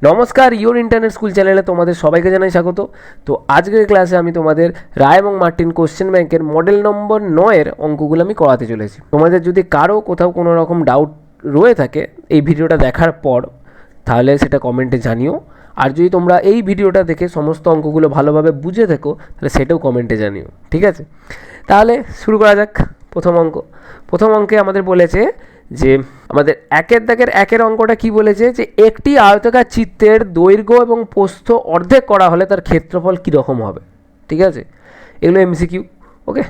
নমস্কার, your internet school চ্যানেলে তোমাদের সবাইকে জানাই স্বাগত। তো আজকের ক্লাসে আমি তোমাদের রায় এবং মার্টিন কোশ্চেন ব্যাংকের মডেল নম্বর 9-এর অঙ্কগুলো আমি করাতে চলেছি। তোমাদের যদি কারো কোথাও কোনো রকম ডাউট রয়ে থাকে এই ভিডিওটা দেখার পর, তাহলে সেটা কমেন্টে জানিও। আর যদি তোমরা এই ভিডিওটা দেখে সমস্ত অঙ্কগুলো ভালোভাবে বুঝে থাকো, তাহলে সেটাও কমেন্টে জানিও, ঠিক আছে? তাহলে শুরু করা যাক। প্রথম অঙ্কে আমাদের বলেছে যে আমাদের একের দাগের একের অঙ্কটা কি বলেছে, যে একটি আয়তাকার চিত্রের দৈর্ঘ্য এবং প্রস্থ অর্ধেক করা হলে তার ক্ষেত্রফল কীরকম হবে, ঠিক আছে? এগুলো এমসিকিউ। ওকে,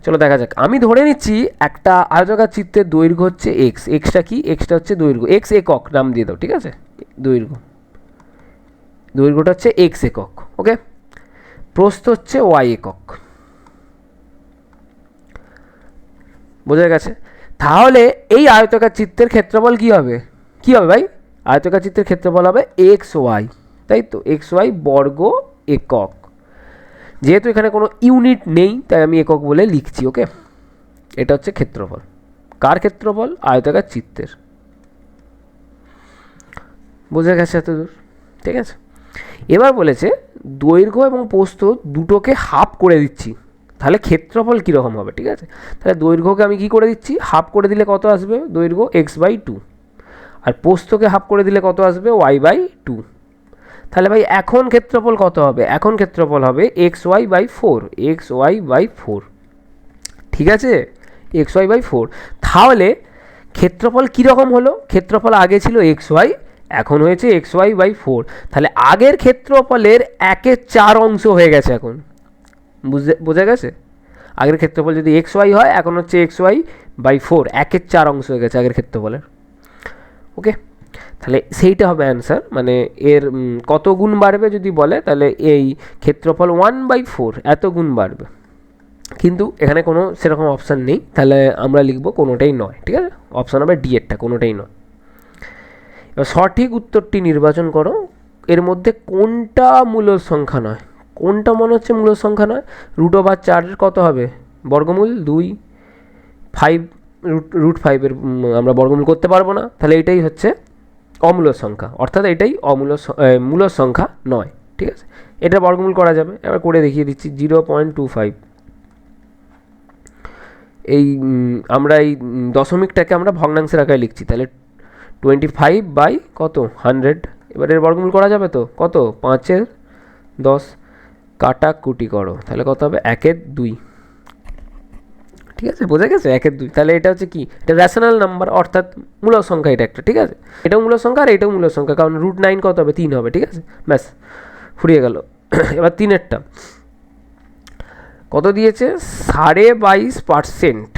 চলো দেখা যাক। আমি ধরে নিচ্ছি একটা আয়তাকার চিত্রের দৈর্ঘ্য হচ্ছে এক্স। এক্সটা কি? এক্সটা হচ্ছে দৈর্ঘ্য, এক্স একক নাম দিয়ে দাও, ঠিক আছে? দৈর্ঘ্যটা হচ্ছে এক্স একক। ওকে, প্রস্থ হচ্ছে ওয়াই একক। বোঝা গেছে? তাহলে এই আয়তাকার চিত্রের ক্ষেত্রফল কী হবে ভাই? আয়তাকার চিত্রের ক্ষেত্রফল হবে এক্স ওয়াই, তাই তো? এক্স ওয়াই বর্গ একক। যেহেতু এখানে কোনো ইউনিট নেই তাই আমি একক বলে লিখছি। ওকে, এটা হচ্ছে ক্ষেত্রফল। কার ক্ষেত্রফল? আয়তাকার চিত্রের। বোঝা গেছে এতদূর? ঠিক আছে। এবার বলেছে দৈর্ঘ্য এবং প্রস্থ দুটোকে হাফ করে দিচ্ছি, তাহলে ক্ষেত্রফল কীরকম হবে, ঠিক আছে? তাহলে দৈর্ঘ্যকে আমি কী করে দিচ্ছি? হাফ করে দিলে কত আসবে? দৈর্ঘ্য x/2, আর প্রস্থকে হাফ করে দিলে কত আসবে? y/2। তাহলে ভাই এখন ক্ষেত্রফল কত হবে? এখন ক্ষেত্রফল হবে xy/4, xy/4, ঠিক আছে? xy/4। তাহলে ক্ষেত্রফল কীরকম হলো? ক্ষেত্রফল আগে ছিল xy, এখন হয়েছে xy/4। তাহলে আগের ক্ষেত্রফলের 1/4 অংশ হয়ে গেছে এখন। বোঝা গেছে? আগের ক্ষেত্রফল যদি এক্স ওয়াই হয়, এখন হচ্ছে xy/4, 1/4 অংশ হয়ে গেছে আগের ক্ষেত্রফলের। ওকে, তাহলে সেইটা হবে অ্যান্সার। মানে এর কত গুণ বাড়বে যদি বলে, তাহলে এই ক্ষেত্রফল 1/4 এত গুণ বাড়বে। কিন্তু এখানে কোনো সেরকম অপশান নেই, তাহলে আমরা লিখব কোনোটাই নয়, ঠিক আছে? অপশান হবে ডি এরটা, কোনোটাই নয়। এবার সঠিক উত্তরটি নির্বাচন করো। এর মধ্যে কোনটা মূলদ সংখ্যা নয়? কোনটা মনে হচ্ছে মূলদ সংখ্যা নয়? √4 কত হবে? বর্গমূল 2। 5 √5-এর আমরা বর্গমূল করতে পারবো না, তাহলে এটাই হচ্ছে অমূলদ সংখ্যা, অর্থাৎ এটাই মূলদ সংখ্যা নয়, ঠিক আছে? এটা বর্গমূল করা যাবে। এবার করে দেখিয়ে দিচ্ছি। 0.25। এই আমরা এই দশমিকটাকে আমরা ভগ্নাংশের আকারে লিখছি, তাহলে 25 কত? 100। এবার এর বর্গমূল করা যাবে তো? কত? 5/10। কাটাকুটি করো, তাহলে কত হবে? 1/2, ঠিক আছে? বোঝা গেছে? 1/2। তাহলে এটা হচ্ছে কি? এটা রেশনাল নাম্বার, অর্থাৎ মূলদ সংখ্যা এটা একটা, ঠিক আছে? এটাও মূলদ সংখ্যা আর এটাও মূলদ সংখ্যা, কারণ √9 কত হবে? 3 হবে, ঠিক আছে? ব্যাস, ফুরিয়ে গেল। এবার 3-এরটা কত দিয়েছে? 22.5%,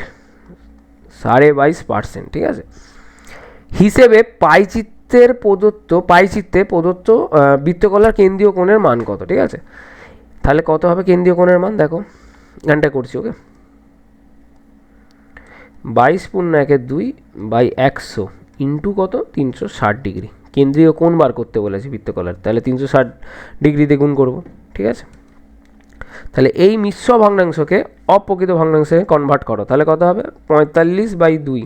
22.5%, ঠিক আছে? হিসেবে পাইচিত্রে প্রদত্ত বৃত্তকলার কেন্দ্রীয় কোণের মান কত, ঠিক আছে? তাহলে কত হবে কেন্দ্রীয় কোণের মান? দেখো, গানটা করছি। ওকে, 22/1/2 ইন্টু কত? 360 ডিগ্রি। কেন্দ্রীয় কোণ বার করতে বলেছে বৃত্তকলার, তাহলে 360 ডিগ্রিতে গুণ করবো, ঠিক আছে? তাহলে এই মিশ্র ভগ্নাংশকে অপ্রকৃত ভগ্নাংশে কনভার্ট করো, তাহলে কত হবে? 45/2।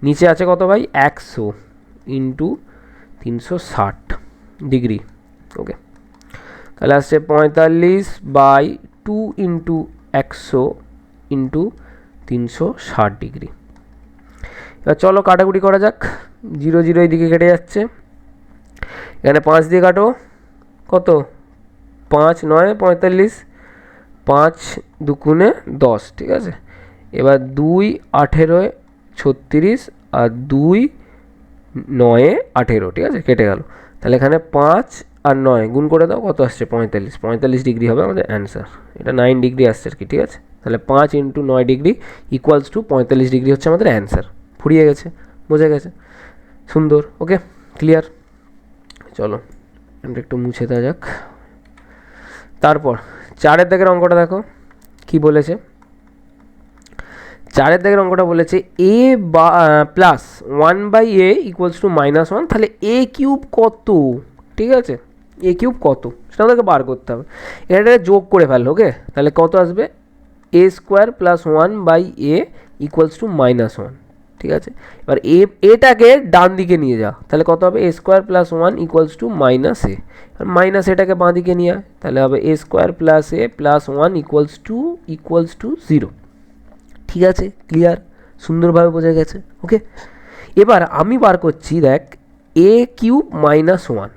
নিচে আছে কত ভাই? 100 ইন্টু 360 ডিগ্রি। ওকে, তাহলে আসছে 45/2 ইন্টু 100 ইন্টু 360 ডিগ্রি। এবার চলো কাটাকুটি করা যাক। 0 0 এইদিকে কেটে যাচ্ছে। এখানে 5 দিয়ে কাটো, কত? 5 9 45, 5 2 10, ঠিক আছে? এবার 2 18 36 আর 2 9 18, ঠিক আছে? কেটে গেল। তাহলে এখানে 5 আর 9 গুণ করে দাও, কত আসছে? 45 ডিগ্রি হবে আমাদের অ্যান্সার। এটা 9 ডিগ্রি আসছে আর কি, ঠিক আছে? তাহলে 5 × 9 ডিগ্রি ইকুয়ালস টু 45 ডিগ্রি হচ্ছে আমাদের অ্যান্সার। ফুরিয়ে গেছে? বোঝা গেছে? সুন্দর। ওকে, ক্লিয়ার। চলো আমরা একটু মুছে দেওয়া যাক। তারপর 4-এর দাগের অঙ্কটা দেখো কি বলেছে। 4-এর দাগের অঙ্কটা বলেছে a plus 1/a equals to -1। তাহলে a কিউব কত, ঠিক আছে? a কিউব কত সেটা আমাদেরকে বার করতে হবে। এটা যোগ করে ফেলো। ওকে, তাহলে কত আসবে? a² + 1/a ইকুয়ালস টু -1, ঠিক ঠিক আছে। এবার এটাকে ডান দিকে নিয়ে যা, তাহলে কত হবে a square plus one equals to minus a, আর মাইনাস এটাকে বাঁ দিকে নিয়ে আয়, তাহলে হবে a square plus a plus one equals to zero. ঠিক আছে, ক্লিয়ার, সুন্দরভাবে বোঝা গেছে। ওকে, এবার আমি বার করছি, দেখ এ কিউব মাইনাস ওয়ান।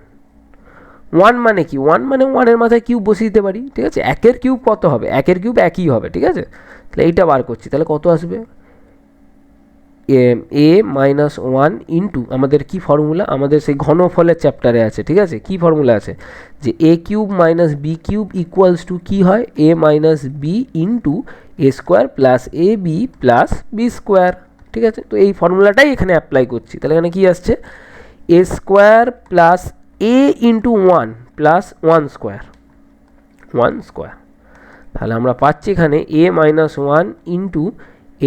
ওয়ান মানে কি, ওয়ান মানে ওয়ানের মাথায় কিউব বসিয়ে দিতে পারি, ঠিক আছে। একের কিউব কত হবে, একের কিউব একই হবে, ঠিক আছে। তাহলে এইটা বার করছি, তাহলে কত আসবে এ মাইনাস ওয়ান ইন্টু আমাদের কী ফর্মুলা, আমাদের সেই ঘনফলের চ্যাপ্টারে আছে, ঠিক আছে। কী ফর্মুলা আছে, যে a cube minus b cube equals to কী হয়, a minus b into a square plus a b plus b square, ঠিক আছে। তো এই ফর্মুলাটাই এখানে অ্যাপ্লাই করছি, তাহলে এখানে কী আসছে, a square plus a into one plus one square. তাহলে আমরা পাচ্ছি এখানে a minus one into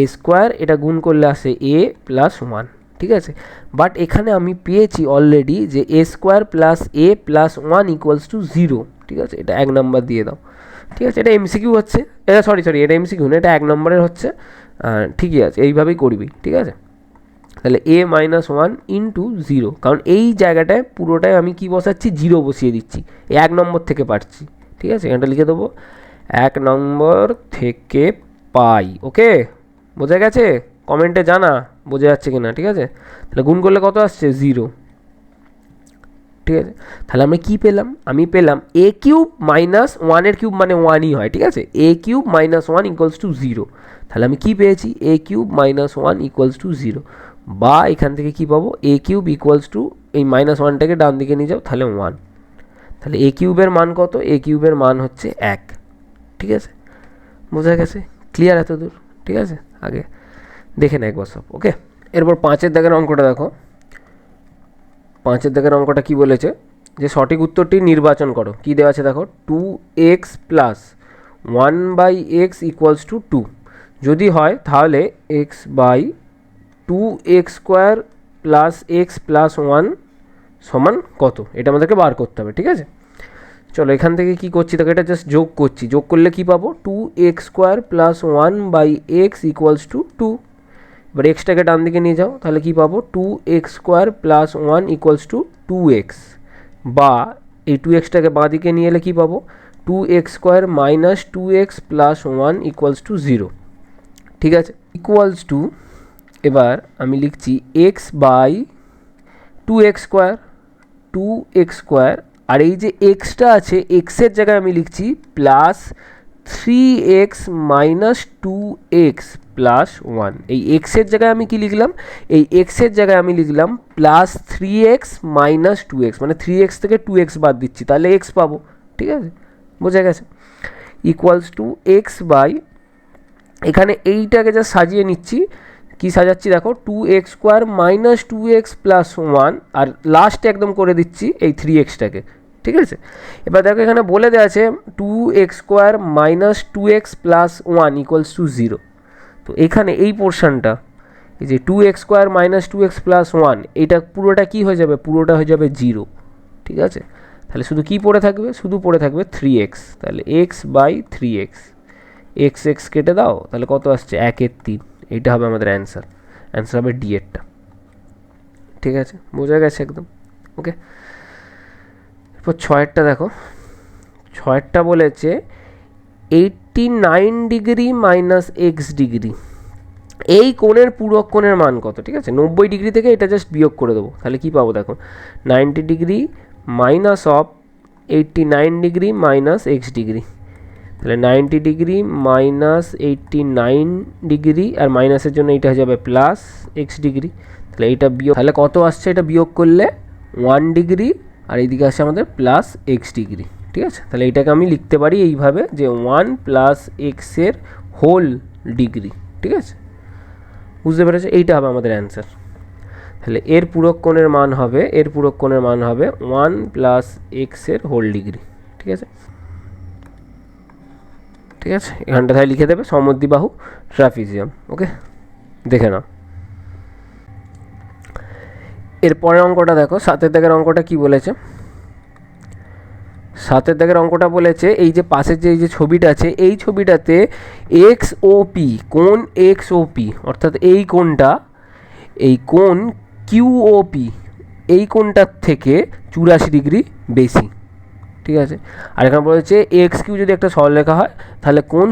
a square, এটা গুণ করলে আসে এ প্লাস ওয়ান, ঠিক আছে। বাট এখানে আমি পেয়েছি অলরেডি যে a square plus a plus one equals to zero, ঠিক আছে। এটা 1 নম্বর দিয়ে দাও, ঠিক আছে। এটা এমসিকিউ হচ্ছে, এটা সরি এটা এমসিকিউ না, এটা 1 নম্বরের হচ্ছে, ঠিকই আছে, এইভাবেই করবি, ঠিক আছে। তাহলে এ মাইনাস ওয়ান ইন্টু জিরো, কারণ এই জায়গাটায় পুরোটাই আমি কি বসাচ্ছি, জিরো বসিয়ে দিচ্ছি, 1 নম্বর থেকে পাচ্ছি, ঠিক আছে। এটা লিখে দেবো 1 নম্বর থেকে পাই। ওকে, বোঝা গেছে, কমেন্টে জানা বোঝা যাচ্ছে কিনা, ঠিক আছে। তাহলে গুণ করলে কত আসছে, জিরো, ঠিক আছে। তাহলে আমরা কী পেলাম, আমি পেলাম এ কিউব মাইনাস ওয়ানের কিউব মানে ওয়ানই হয়, ঠিক আছে। A cube minus one equals to zero, তাহলে আমি কী পেয়েছি, a cube minus one equals to zero, বা এখান থেকে কী পাবো, এ কিউব ইকুয়ালস টু এই মাইনাস ওয়ানটাকে ডান দিকে নিয়ে যাও, তাহলে ওয়ান। তাহলে এ কিউবের মান কত, এ কিউবের মান হচ্ছে 1, ঠিক আছে। বোঝা গেছে, ক্লিয়ার এত দূর, ঠিক আছে। আগে দেখে না একবার সব। ওকে, এরপর 5-এর দাগের অঙ্কটা দেখো। 5-এর দাগের অঙ্কটা কী বলেছে, যে সঠিক উত্তরটি নির্বাচন করো। কী দেওয়া আছে দেখো, 2x plus 1/x equals to 2 যদি হয়, তাহলে x by 2x square plus x plus 1 সমান কত, এটা আমাদেরকে বার করতে হবে, ঠিক আছে। চলো এখান থেকে কী করছি, তাকে এটা জাস্ট যোগ করছি, যোগ করলে কী পাবো, 2x square plus 1/x equals to 2। এবার এক্সটাকে ডান দিকে নিয়ে যাও, তাহলে কী পাবো, 2x square plus 1 equals to 2x, বা এই 2xটাকে বাঁ দিকে নিয়ে এলে কী পাবো, 2x square minus 2x plus 1 equals to 0, ঠিক আছে। ইকুয়ালস টু, এবার আমি লিখছি এক্স বাই 2x স্কোয়ার, আর এই যে এক্সটা আছে, এক্সের জায়গায় আমি লিখছি plus 3x minus 2x plus 1। এই এক্সের জায়গায় আমি কি লিখলাম, এই এক্সের জায়গায় আমি লিখলাম প্লাস 3x মাইনাস 2x, মানে 3x থেকে 2x বাদ দিচ্ছি, তাহলে x পাবো, ঠিক আছে। বোঝা গেছে, ইকুয়ালস টু এক্স বাই, এখানে এইটাকে যা সাজিয়ে নিচ্ছি, কি সাজাচ্ছি দেখো, 2x square minus 2x plus 1, আর লাস্টে একদম করে দিচ্ছি এই 3xটাকে, ঠিক আছে। এবার দেখো এখানে বলে দেওয়া আছে 2x square minus 2x plus 1 equals to 0। তো এখানে এই পোর্শনটা, এই যে 2x square minus 2x plus 1, এটা পুরোটা কি হয়ে যাবে, পুরোটা হয়ে যাবে 0, ঠিক আছে। তাহলে শুধু কি পড়ে থাকবে, শুধু পড়ে থাকবে 3x, তাহলে x বাই 3x, x কেটে দাও, তাহলে কত আসছে, 1/3। এইটা হবে আমাদের অ্যান্সার হবে ডি এরটা, ঠিক আছে। বোঝা গেছে একদম, ওকে। এরপর 6-এরটা দেখো, 6-এরটা বলেছে 89 ডিগ্রি মাইনাস এক্স ডিগ্রি, এই কোণের পূরক কোণের মান কত, ঠিক আছে। 90 ডিগ্রি থেকে এটা জাস্ট বিয়োগ করে দেবো, তাহলে কী পাবো দেখো, 90 degree minus of 89 degree minus x degree, তাহলে 90 ডিগ্রি মাইনাস 89 ডিগ্রি, আর মাইনাসের জন্য এইটা হয়ে যাবে প্লাস এক্স ডিগ্রি, তাহলে এইটা বিয়োগ, তাহলে কত আসছে, এটা বিয়োগ করলে 1 ডিগ্রি, আর এইদিকে আসছে আমাদের প্লাস এক্স ডিগ্রি, ঠিক আছে। তাহলে এইটাকে আমি লিখতে পারি এইভাবে, যে 1 প্লাস এক্সের হোল ডিগ্রি, ঠিক আছে। বুঝতে পেরেছো, এইটা হবে আমাদের অ্যান্সার। তাহলে এর পূরক কোণের মান হবে, 1 প্লাস এক্সের হোল ডিগ্রি, ঠিক আছে। ঠিক আছে, এখানটা তাই লিখে দেবে সমদ্বিবাহু ট্রাপিজিয়াম। ওকে, দেখে নাও। এর পরের অঙ্কটা দেখো, 7-এর দাগের অঙ্কটা কি বলেছে। 7-এর দাগের অঙ্কটা বলেছে এই যে পাশের যে এই যে ছবিটা আছে, এই ছবিটাতে এক্স ও পি, কোণ এক্স ও পি, অর্থাৎ এই কোণটা এই কোণ কিউওপি এই কোণটার থেকে 84 ডিগ্রি বেশি, ঠিক আছে। আর এখানে বলেছে এক্স কিউ যদি একটা সরলরেখা হয় তাহলে কোণ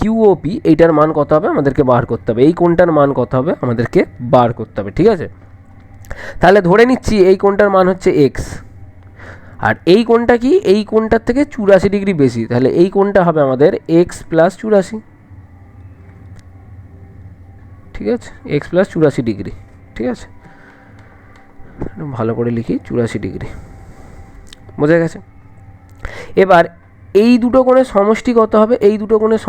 কিউওপি এইটার মান কত হবে আমাদেরকে বার করতে হবে, এই কোণটার মান কত হবে আমাদেরকে বার করতে হবে, ঠিক আছে। তাহলে ধরে নিচ্ছি এই কোণটার মান হচ্ছে এক্স, আর এই কোণটা কি, এই কোণটার থেকে 84 ডিগ্রি বেশি, তাহলে এই কোণটা হবে আমাদের এক্স প্লাস 84, ঠিক আছে, এক্স প্লাস 84 ডিগ্রি, ঠিক আছে। ভালো করে লিখি 84 ডিগ্রি, বোঝা গেছে। এবার এই দুটো কোণের সমষ্টি কত হবে, এই দুটো কোণের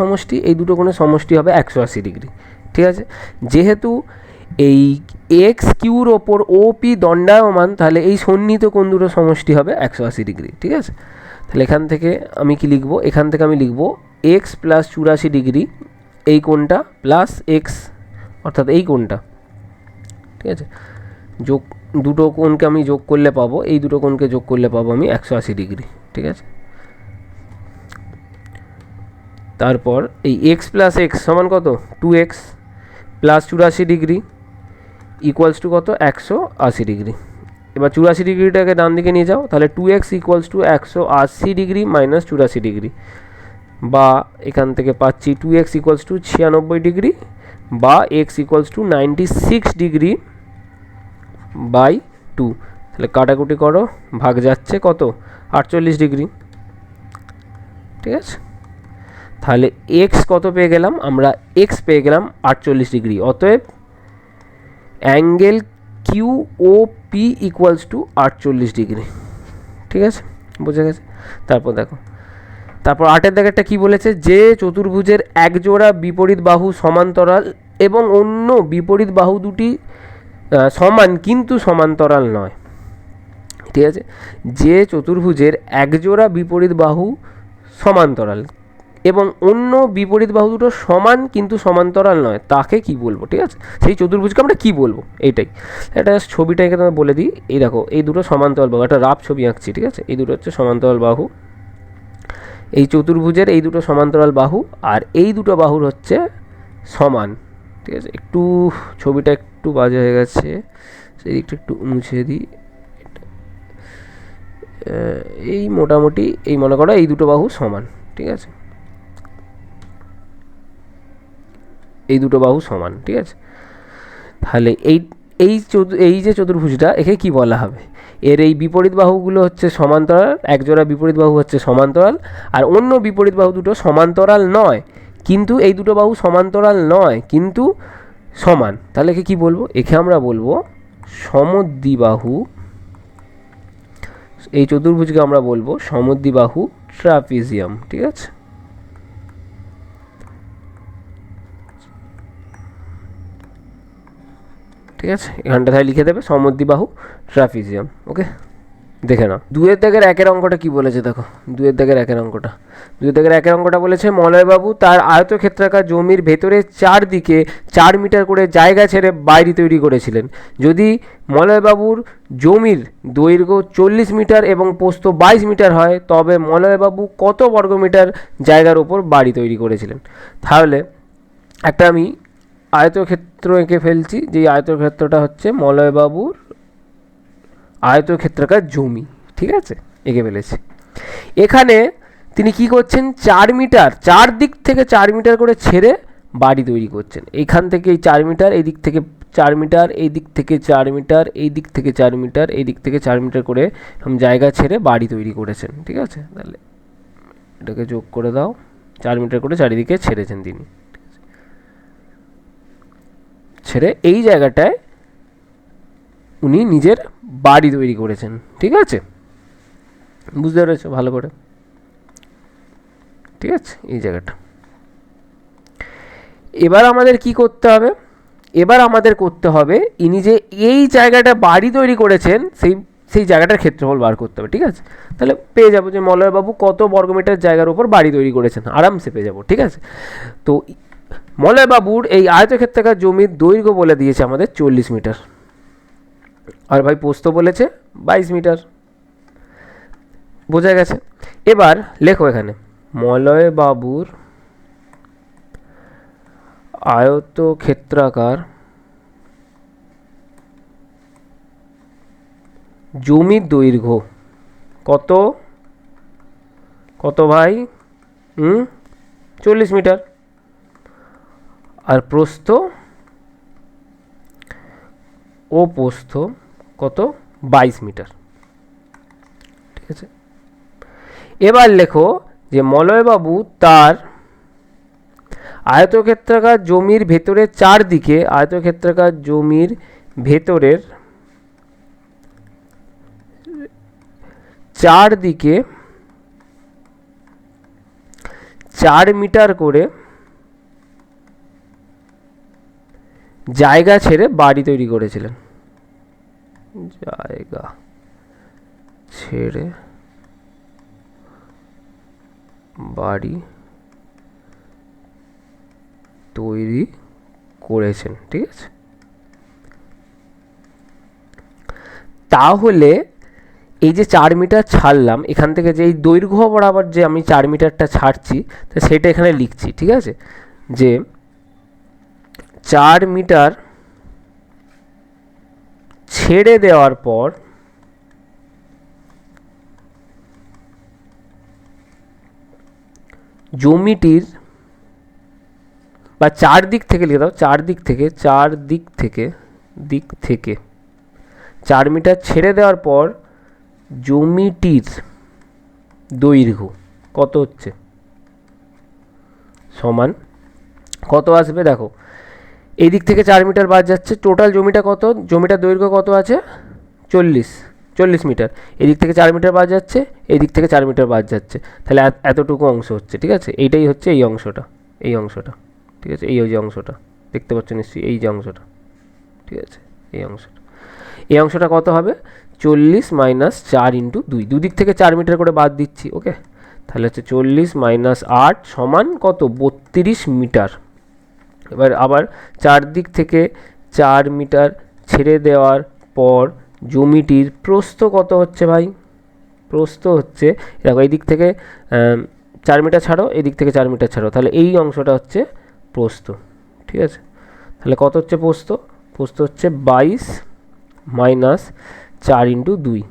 সমষ্টি হবে 180 ডিগ্রি, ঠিক আছে। যেহেতু এই এক্স কিউর ওপর ওপি দণ্ডায়মান, তাহলে এই সন্নিহিত কোণ দুটো সমষ্টি হবে 180 ডিগ্রি, ঠিক আছে। তাহলে এখান থেকে আমি কি লিখবো, এখান থেকে আমি লিখবো এক্স প্লাস 84 ডিগ্রি এই কোণটা প্লাস এক্স অর্থাৎ এই কোণটা, ঠিক আছে। যোগ দুটো কোণকে আমি যোগ করলে পাবো, এই দুটো কোণকে যোগ করলে পাবো আমি 180 ডিগ্রি, ঠিক আছে। তারপর এই এক্স প্লাস এক্স সমান কত 2x plus 84 degree equals to কত 180 ডিগ্রি। এবার 84 ডিগ্রিটাকে ডান দিকে নিয়ে যাও, তাহলে 2x equals to 180 degree minus 84 degree, বা এখান থেকে পাচ্ছি 2x ইকুয়ালস টু 96 ডিগ্রি বা x equals to 96 degree by 2। তাহলে কাটাকুটি করো, ভাগ যাচ্ছে কত 48 ডিগ্রি, ঠিক আছে। তাহলে x কত পেয়ে গেলাম আমরা, x পেয়ে গেলাম 48 ডিগ্রি। অতএব অ্যাঙ্গেল কিউওপি ইকুয়ালস টু 48 ডিগ্রি, ঠিক আছে, বোঝা গেছে। তারপর দেখো, তারপর 8-এর দাগেরটা কী বলেছে, যে চতুর্ভুজের একজোড়া বিপরীত বাহু সমান্তরাল এবং অন্য বিপরীত বাহু দুটি সমান কিন্তু সমান্তরাল নয়, ঠিক আছে। যে চতুর্ভুজের একজোড়া বিপরীত বাহু সমান্তরাল এবং অন্য বিপরীত বাহু দুটো সমান কিন্তু সমান্তরাল নয়, তাকে কি বলবো, ঠিক আছে। সেই চতুর্ভুজকে আমরা কি বলবো, এইটাই। এটা ছবিটাকে তোমায় বলে দিই, এই দেখো এই দুটো সমান্তরাল বাহু, একটা রাফ ছবি আঁকছি, ঠিক আছে। এই দুটো হচ্ছে সমান্তরাল বাহু, এই চতুর্ভুজের এই দুটো সমান্তরাল বাহু, আর এই দুটো বাহুর হচ্ছে সমান, ঠিক আছে। একটু ছবিটা একটু বাজে হয়ে গেছে, সেই দিকটা একটু মুছে দিই। এই মোটামুটি এই মনে করো এই দুটো বাহু সমান, ঠিক আছে, এই দুটো বাহু সমান, ঠিক আছে। তাহলে এই যে চতুর্ভুজটা, একে কি বলা হবে, এর এই বিপরীত বাহুগুলো হচ্ছে সমান্তরাল, একজোড়া বিপরীত বাহু হচ্ছে সমান্তরাল, আর অন্য বিপরীত বাহু দুটো সমান্তরাল নয় কিন্তু এই দুটো বাহু সমান্তরাল নয় কিন্তু সমান, তাহলে একে কি বলবো, একে আমরা বলবো সমদ্বিবাহু। এই চতুর্ভুজকে আমরা বলবো সমদ্বিবাহু ট্রাপিজিয়াম, ঠিক আছে। ঠিক আছে, এখানটা তাই লিখে দেবে সমদ্বিবাহু ট্রাপিজিয়াম, ওকে। দেখে নাও 2-এর দাগের 1-এর অঙ্কটা কি বলেছে, দেখো 2-এর দাগের 1-এর অঙ্কটা বলেছে মলয়বাবু তার আয়তক্ষেত্রাকার জমির ভেতরে চারদিকে 4 মিটার করে জায়গা ছেড়ে বাড়ি তৈরি করেছিলেন। যদি মলয়বাবুর জমির দৈর্ঘ্য 40 মিটার এবং প্রস্থ 22 মিটার হয় তবে মলয়বাবু কত বর্গমিটার জায়গার ওপর বাড়ি তৈরি করেছিলেন। তাহলে একটা আমি আয়তক্ষেত্র এঁকে ফেলছি, যে আয়তক্ষেত্রটা হচ্ছে মলয়বাবুর আয়তক্ষেত্রাকার জমি, ঠিক আছে, এঁকে ফেলেছি। এখানে তিনি কি করছেন, 4 মিটার, চারদিক থেকে 4 মিটার করে ছেড়ে বাড়ি তৈরি করছেন। এইখান থেকে এই 4 মিটার, এই দিক থেকে 4 মিটার, এই দিক থেকে 4 মিটার, এই দিক থেকে 4 মিটার, এই দিক থেকে 4 মিটার করে জায়গা ছেড়ে বাড়ি তৈরি করেছেন, ঠিক আছে। তাহলে এটাকে যোগ করে দাও, 4 মিটার করে চারিদিকে ছেড়েছেন তিনি, ছেড়ে এই জায়গাটায় উনি নিজের বাড়ি তৈরি করেছেন, ঠিক আছে, বুঝতে পেরেছো ভালো করে, ঠিক আছে, এই জায়গাটা। এবার আমাদের কি করতে হবে, এবার আমাদের করতে হবে ইনি যে এই জায়গাটা বাড়ি তৈরি করেছেন সেই জায়গাটার ক্ষেত্রফল বার করতে হবে, ঠিক আছে। তাহলে পেয়ে যাবো যে মলয়বাবু কত বর্গমিটার জায়গার উপর বাড়ি তৈরি করেছেন, আরামসে পেয়ে যাবো, ঠিক আছে। তো মলয়বাবুর এই আয়তক্ষেত্রাকার জমির দৈর্ঘ্য বলে দিয়েছে আমাদের 40 মিটার, আর ভাই প্রস্থ বলেছে 22 মিটার, বোঝা গেছে। এবার লেখো এখানে মলয়বাবুর আয়তক্ষেত্রাকার জমির দৈর্ঘ্য কত কত ভাই 40 মিটার, আর প্রস্থ ও প্রস্থ কত 22 মিটার। ঠিক আছে, এবার লেখো যে মলয়বাবু তার আয়তক্ষেত্রাকার জমির ভেতরের চারদিকে আয়তক্ষেত্রাকার জমির ভেতরের চারদিকে 4 মিটার করে জায়গা ছেড়ে বাড়ি তৈরি করেছিলেন। জায়গা ছেড়ে বাড়ি তৈরি করেছেন। ঠিক আছে, তাহলে এই যে 4 মিটার ছাড়লাম, এখান থেকে যে এই দৈর্ঘ্য বরাবর যে আমি 4 মিটারটা ছাড়ছি, তো সেটা এখানে লিখছি। ঠিক আছে, যে 4 মিটার ছেড়ে দেওয়ার পর জমিটির বা চারদিক থেকে লিখে দাও, চারদিক থেকে 4 মিটার ছেড়ে দেওয়ার পর জমিটির দৈর্ঘ্য কত হচ্ছে সমান কত আসবে। দেখো এই দিক থেকে 4 মিটার বাদ যাচ্ছে, টোটাল জমিটা কত, জমিটার দৈর্ঘ্য কত আছে 40 মিটার। এদিক থেকে 4 মিটার বাদ যাচ্ছে, এই দিক থেকে 4 মিটার বাদ যাচ্ছে, তাহলে এতটুকু অংশ হচ্ছে। ঠিক আছে, এইটাই হচ্ছে এই অংশটা, ঠিক আছে, এই যে অংশটা দেখতে পাচ্ছ নিশ্চয়ই, এই যে অংশটা। ঠিক আছে, এই অংশটা কত হবে 40 মাইনাস 4 ইন্টু 2, দুদিক থেকে 4 মিটার করে বাদ দিচ্ছি। ওকে, তাহলে হচ্ছে 40 মাইনাস 8 সমান কত 32 মিটার। এবার আবার চারদিক থেকে 4 মিটার ছেড়ে দেওয়ার পর জমিটির প্রস্থ কত হচ্ছে ভাই, প্রস্থ হচ্ছে দেখো এই দিক থেকে 4 মিটার ছাড়ো, এই দিক থেকে 4 মিটার ছাড়ো, তাহলে এই অংশটা হচ্ছে প্রস্থ। ঠিক আছে, তাহলে কত হচ্ছে প্রস্থ হচ্ছে 22 মাইনাস 4 ইন্টু 2,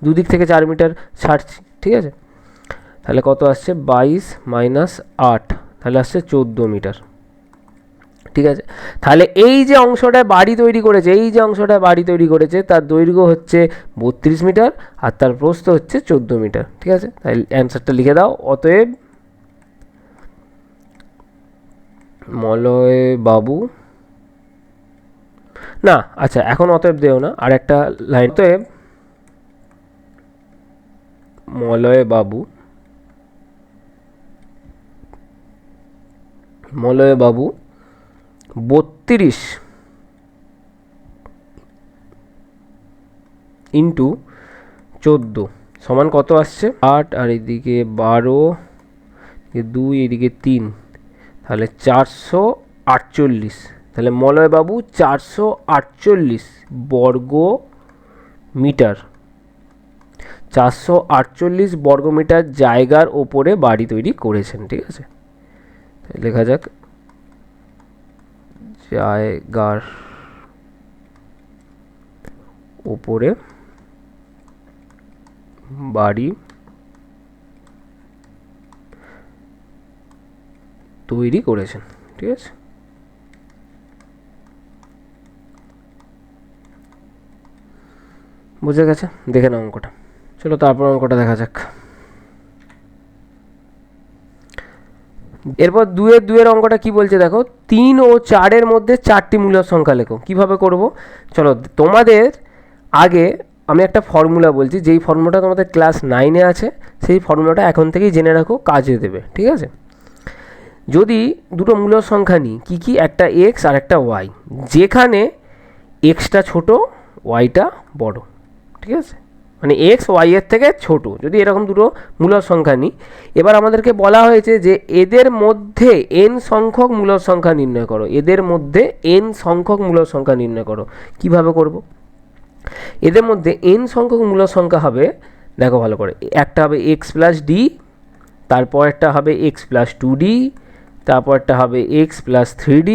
দুদিক থেকে 4 মিটার ছাড়ছি। ঠিক আছে, তাহলে কত আসছে 22 মাইনাস 8, তাহলে আসছে 14 মিটার। ঠিক আছে, তাহলে এই যে অংশটায় বাড়ি তৈরি করেছে তার দৈর্ঘ্য হচ্ছে 32 মিটার আর তার প্রস্থ হচ্ছে 14 মিটার। ঠিক আছে, তাহলে অ্যান্সারটা লিখে দাও। অতএব মলয় বাবু না, আচ্ছা এখন অতএব দেও না, আর একটা লাইন, অতএব মলয় বাবু 32 ইন্টু 14 সমান কত আসছে 8, আর এদিকে 12, 2, এদিকে 3, তাহলে 448। তাহলে মলয়বাবু 448 বর্গ মিটার, 448 বর্গ মিটার জায়গার ওপরে বাড়ি তৈরি করেছেন। ঠিক আছে, লেখা যাক জায়গার ওপরে বাড়ি তৈরি করেছেন। ঠিক আছে, বুঝে গেছে, দেখে নাও অঙ্কটা। চলো তারপর অঙ্কটা দেখা যাক। এরপর 2-এর অঙ্কটা কি বলছে দেখো, 3 ও 4-এর মধ্যে 4টি মূলদ সংখ্যা লেখো। কিভাবে করব, চলো তোমাদের আগে আমি একটা ফর্মুলা বলছি, যেই ফর্মুলাটা তোমাদের ক্লাস 9-এ আছে, সেই ফর্মুলাটা এখন থেকেই জেনে রাখো, কাজে দেবে। ঠিক আছে, যদি দুটো মূলদ সংখ্যা নিই, কি একটা এক্স আর একটা ওয়াই, যেখানে এক্সটা ছোট ওয়াইটা বড়। ঠিক আছে, মানে এক্স ওয়াইয়ের থেকে ছোট, যদি এরকম দুটো মূলদ সংখ্যা নিই, এবার আমাদেরকে বলা হয়েছে যে এদের মধ্যে n সংখ্যক মূলদ সংখ্যা নির্ণয় করো, কিভাবে করব, এদের মধ্যে n সংখ্যক মূলদ সংখ্যা হবে, দেখো ভালো করে, একটা হবে এক্স প্লাস ডি, তারপর একটা হবে এক্স প্লাস 2d, তারপর একটা হবে এক্স প্লাস 3d,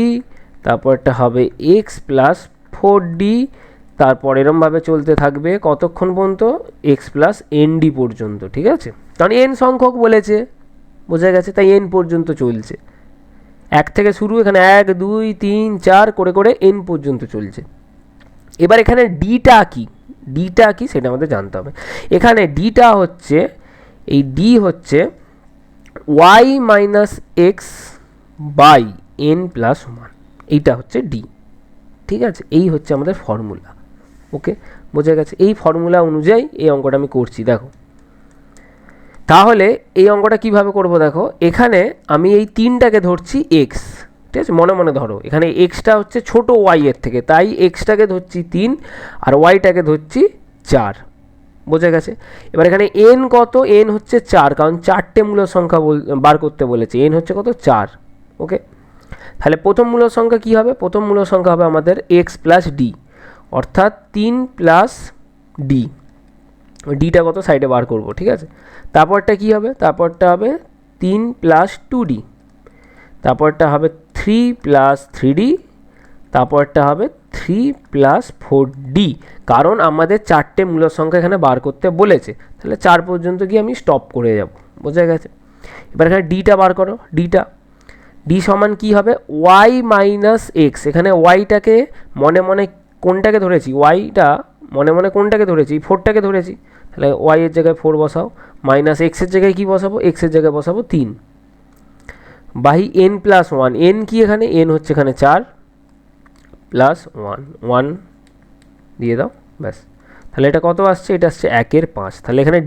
তারপর একটা হবে এক্স প্লাস 4d, তারপর এরমভাবে চলতে থাকবে কতক্ষণ পর্যন্ত এক্স প্লাস এন ডি পর্যন্ত, ঠিক আছে? কারণ এন সংখ্যক বলেছে, বোঝা গেছে, তাই এন পর্যন্ত চলছে। এক থেকে শুরু, এখানে 1 2 3 4 করে করে এন পর্যন্ত চলছে। এবার এখানে ডিটা কি, ডিটা কি সেটা আমাদের জানতে হবে। এখানে ডিটা হচ্ছে, এই ডি হচ্ছে y minus x by n plus 1, এইটা হচ্ছে ডি, ঠিক আছে? এই হচ্ছে আমাদের ফর্মুলা। ওকে, বোঝা গেছে? এই ফর্মুলা অনুযায়ী এই অঙ্কটা আমি করছি, দেখো। তাহলে এই অঙ্কটা কিভাবে করব দেখো, এখানে আমি এই 3টাকে ধরছি এক্স, ঠিক আছে? মনে মনে ধরো, এখানে এক্সটা হচ্ছে ছোটো ওয়াই এর থেকে, তাই এক্সটাকে ধরছি 3 আর ওয়াইটাকে ধরছি 4, বোঝা গেছে? এবার এখানে এন কত, এন হচ্ছে 4, কারণ 4টে মূল সংখ্যা বার করতে বলেছে, এন হচ্ছে কত 4। ওকে, তাহলে প্রথম মূল সংখ্যা কী হবে? প্রথম মূল সংখ্যা হবে আমাদের এক্স প্লাস ডি, অর্থাৎ 3 প্লাস ডি, ডিটা কত সাইডে বার করব, ঠিক আছে? তারপরটা কী হবে? তারপরটা হবে 3 প্লাস 2d, তারপরটা হবে 3 প্লাস 3d, তারপরটা হবে 3 প্লাস 4d, কারণ আমাদের 4টে মূল সংখ্যা এখানে বার করতে বলেছে, তাহলে 4 পর্যন্ত গিয়ে আমি স্টপ করে যাব, বোঝা গেছে? এবার এখানে ডিটা বার করো, ডিটা, ডি সমান কী হবে? ওয়াই মাইনাস এক্স, এখানে ওয়াইটাকে মনে মনে কোনটাকে ধরেছি? ওয়াইটা মনে মনে কোনটাকে ধরেছি? 4টাকে ধরেছি, তাহলে ওয়াই এর জায়গায় 4 বসাও, মাইনাস এক্সের জায়গায় কী বসাবো? এক্সের জায়গায় বসাবো 3, বাই এন প্লাস 1, এন কি এখানে? এন হচ্ছে এখানে 4 প্লাস 1 দিয়ে দাও, ব্যাস। তাহলে এটা কত আসছে? এটা আসছে 1/5। তাহলে এখানে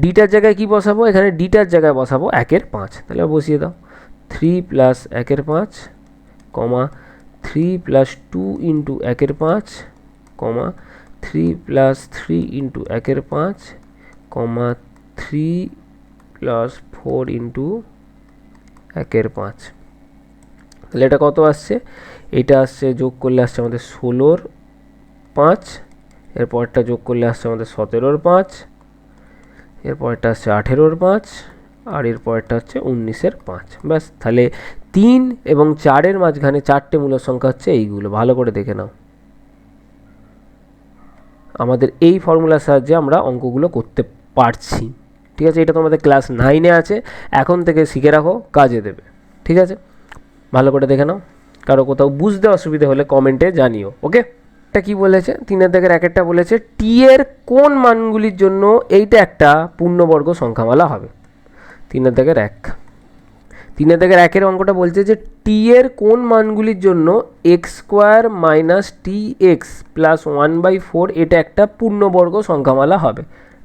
ডিটার জায়গায় কি বসাবো? এখানে ডিটার জায়গায় বসাবো 1/5, তাহলে বসিয়ে দাও 3 প্লাস 1/5, কমা 3 প্লাস 2 ইন্টু 1/5, কমা 3 প্লাস 3 ইন্টু 1/5, কমা 3 প্লাস 4 ইন্টু 1/5। তাহলে এটা কত আসছে? এটা আসছে, যোগ করলে আসছে আমাদের 16/5, এরপরটা যোগ করলে আসছে আমাদের 17/5, এরপরটা আসছে 18/5, আর এরপরটা হচ্ছে 19/5, ব্যাস। তাহলে 3 এবং 4-এর মাঝখানে 4টে মূল সংখ্যা হচ্ছে এইগুলো, ভালো করে দেখে নাও। আমাদের এই ফর্মুলার সাহায্যে আমরা অঙ্কগুলো করতে পারছি, ঠিক আছে? এটা তোমাদের ক্লাস 9-এ আছে, এখন থেকে শিখে রাখো, কাজে দেবে, ঠিক আছে? ভালো করে দেখে নাও, কারো কোথাও বুঝতে অসুবিধা হলে কমেন্টে জানিও। ওকে, এটা কি বলেছে? 3-এর দাগের 1-একটা বলেছে টি এর কোন মানগুলির জন্য এইটা একটা পূর্ণবর্গ সংখ্যামালা হবে। 3-এর দাগের 1, 3-এর দাগের 1-এর অঙ্কটা বলছে যে টি এর কোন মানগুলির জন্য x square minus T X plus 1/4 এটা একটা পূর্ণবর্গ সংখ্যামালা হবে,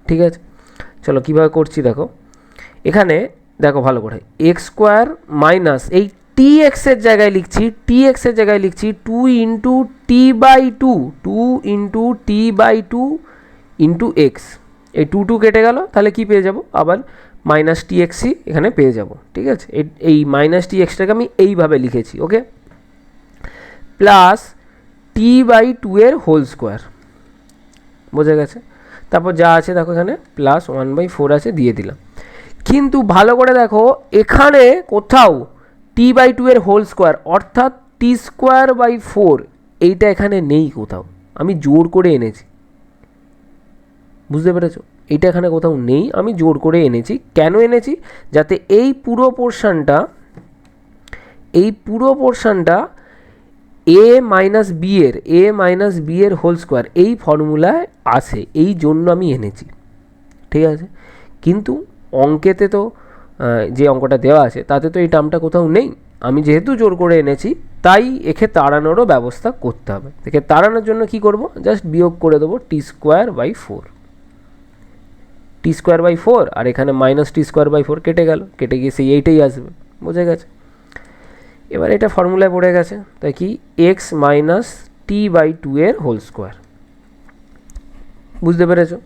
ঠিক আছে? চলো কীভাবে করছি দেখো। এখানে দেখো ভালো করে, এক্স স্কোয়ার মাইনাস এই টি এক্সের জায়গায় লিখছি, টি এক্সের জায়গায় লিখছি 2 into T by 2, 2 into T by 2 into x, এই 2 কেটে গেল, তাহলে কি পেয়ে যাব? আবার মাইনাস টি এক্সই এখানে পেয়ে যাব, ঠিক আছে? এই মাইনাস টি এক্সটাকে আমি এইভাবে লিখেছি, ওকে, প্লাস টি বাই 2-এর হোল স্কোয়ার, বোঝা গেছে? তারপর যা আছে দেখো, এখানে প্লাস 1/4 আছে, দিয়ে দিলাম। কিন্তু ভালো করে দেখো, এখানে কোথাও টি বাই 2-এর হোল স্কোয়ার অর্থাৎ টি স্কোয়ার বাই 4 এইটা এখানে নেই কোথাও, আমি জোর করে এনেছি, বুঝতে পেরেছো? এইটা এখানে কোথাও নেই, আমি জোর করে এনেছি। কেন এনেছি? যাতে এই পুরো পোর্শনটা এ মাইনাস বি এর হোল স্কোয়ার এই ফর্মুলায় আসে, এই জন্য আমি এনেছি, ঠিক আছে? কিন্তু অঙ্কেতে তো যে অঙ্কটা দেওয়া আছে তাতে তো এই টার্মটা কোথাও নেই, আমি যেহেতু জোর করে এনেছি তাই একে তাড়ানোরও ব্যবস্থা করতে হবে। একে তাড়ানোর জন্য কি করব? জাস্ট বিয়োগ করে দেবো t square by 4, t square by 4, আর এখানে মাইনাস টি স্কোয়ার বাই 4 কেটে গেল, কেটে গিয়ে সেই এইটাই আসবে, বোঝা গেছে? এবার এটা ফর্মুলায় পড়ে গেছে, তাই কি এক্স মাইনাস টি বাই 2-এর হোল স্কোয়ার, বুঝতে পেরেছো?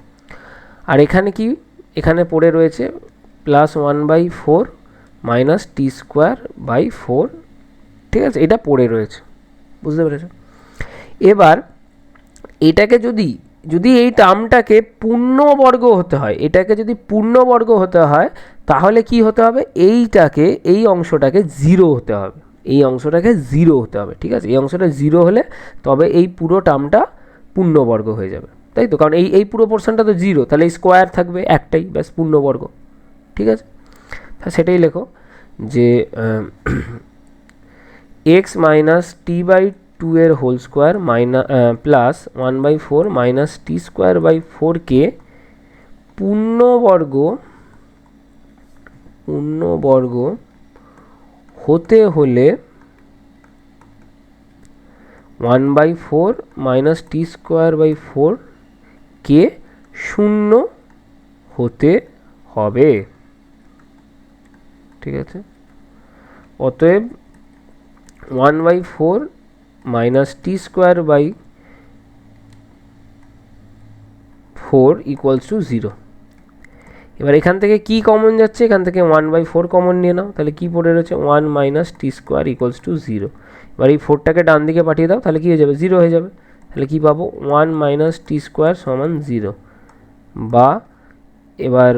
আর এখানে কি, এখানে পড়ে রয়েছে plus 1/4 minus t square by 4, ঠিক আছে? এটা পড়ে রয়েছে, বুঝতে পেরেছো? এবার এটাকে যদি এই টার্মটাকে পূর্ণবর্গ হতে হয়, এটাকে যদি পূর্ণবর্গ হতে হয় তাহলে কি হতে হবে? এই অংশটাকে 0 হতে হবে, এই অংশটাকে 0 হতে হবে, ঠিক আছে? এই অংশটা 0 হলে তবে এই পুরো টার্মটা পূর্ণবর্গ হয়ে যাবে, তাই তো? কারণ এই পুরো পোর্শনটা তো জিরো, তাহলে এই স্কোয়ার থাকবে একটাই, ব্যাস পূর্ণবর্গ। ঠিক আছে, তা সেটাই লেখো যে x minus t by two এর whole square plus 1/4 minus t square by 4কে পূর্ণবর্গ হতে হলে 1/4 মাইনাস টি স্কোয়ার বাই 4কে শূন্য হতে হবে। ঠিক আছে, অতএব 1/4 minus t square by 4 equals to 0। এবার এখান থেকে কি কমন যাচ্ছে? এখান থেকে 1/4 কমন নিয়ে নাও, তাহলে কি পড়ে রয়েছে? 1 minus t square equals to 0। এবার এই 4টাকে ডান দিকে পাঠিয়ে দাও, তাহলে কী হয়ে যাবে? 0 হয়ে যাবে। তাহলে কি পাবো? 1 মাইনাস টি স্কোয়ার সমান 0, বা এবার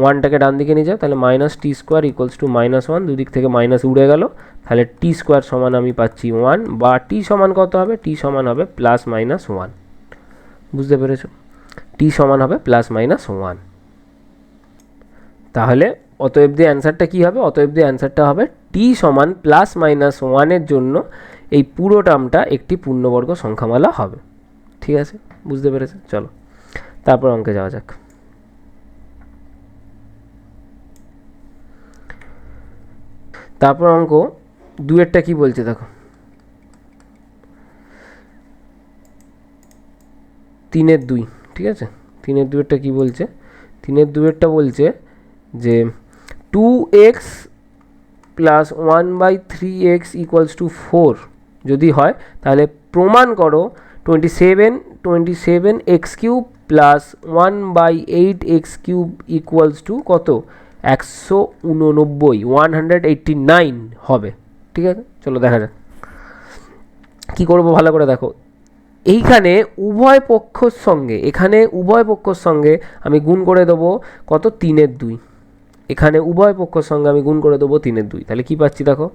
1টাকে ডান দিকে নিয়ে যাও, তাহলে minus t square equals to -1, দুদিক থেকে মাইনাস উড়ে গেল, তাহলে টি স্কোয়ার সমান আমি পাচ্ছি 1, বা টি সমান কত হবে? টি সমান হবে +-1। বুঝতে পেরেছো? টি সমান হবে +-1। তাহলে অতএব দিয়ে অ্যান্সারটা কী হবে? অতএব দিয়ে অ্যান্সারটা হবে টি সমান +-1-এর জন্য এই পুরো টার্মটা একটি পূর্ণবর্গ সংখ্যামালা হবে। ঠিক আছে, বুঝতে পেরেছে? চলো তারপর অঙ্কে যাওয়া যাক। তারপর অঙ্ক 2-এরটা কি বলছে দেখো, 3-2। ঠিক আছে, 3-2-এরটা কি বলছে? 3-2-এরটা বলছে যে 2x plus 1/3x equals to 4 যদি হয়, তাহলে প্রমাণ করো 27x³ plus 1/8x³ equals to কত? 189 হবে। ঠিক আছে, চলো দেখা যাক কী করবো। ভালো করে দেখো, এখানে উভয় পক্ষর সঙ্গে আমি গুণ করে দেবো কত? 3/2। এখানে উভয় পক্ষর সঙ্গে আমি গুণ করে দেবো 3/2। তাহলে কি পাচ্ছি দেখো,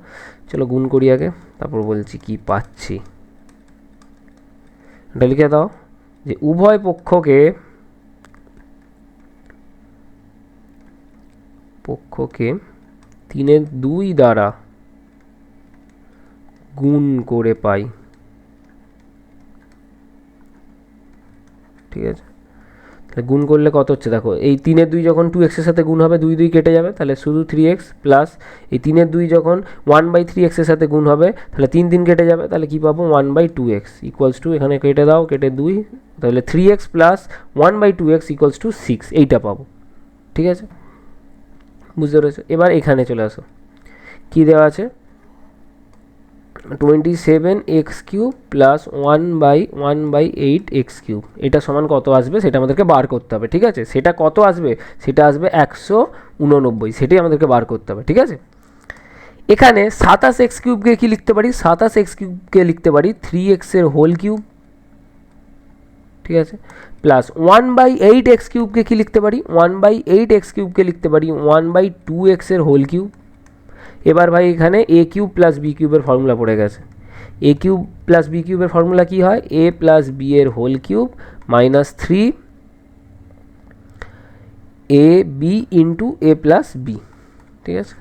চলো গুণ করি আগে, তারপর বলছি কি পাচ্ছি। এটা লিখে দাও যে উভয় পক্ষকে 3/2 দ্বারা গুণ করে পাই। ঠিক আছে, তাহলে গুণ করলে কত হচ্ছে দেখো, এই 3/2 যখন 2x-এর সাথে গুণ হবে 2 কেটে যাবে, তাহলে শুধু 3x, প্লাস এই 3/2 যখন 1/3x-এর সাথে গুণ হবে, তাহলে 3 কেটে যাবে, তাহলে কি পাবো? 1/2x ইকুয়ালস টু, এখানে কেটে দাও, কেটে 2, তাহলে 3x plus 1/2x equals to 6, এইটা পাবো। ঠিক আছে, বুঝতে পেরেছো? এবার এখানে চলে আসো, কি দেওয়া আছে? 27x³ প্লাস 1/8x³, এটা সমান কত আসবে সেটা আমাদেরকে বার করতে হবে। ঠিক আছে, সেটা কত আসবে? সেটা আসবে 189, সেটাই আমাদেরকে বার করতে হবে। ঠিক আছে, এখানে 27x³ কি লিখতে পারি? 27x³ লিখতে পারি 3x-এর হোল কিউব। ঠিক আছে, প্লাস 1/8x³ কি লিখতে পারি? 1/8x³ লিখতে পারি 1/2x-এর হোল কিউব। এবার ভাই এখানে a³ প্লাস b³ এর ফর্মুলা পড়ে গেছে। a³ প্লাস b³ এর ফর্মুলা কি হয়? a প্লাস b এর whole cube minus 3ab into a plus b। ঠিক আছে,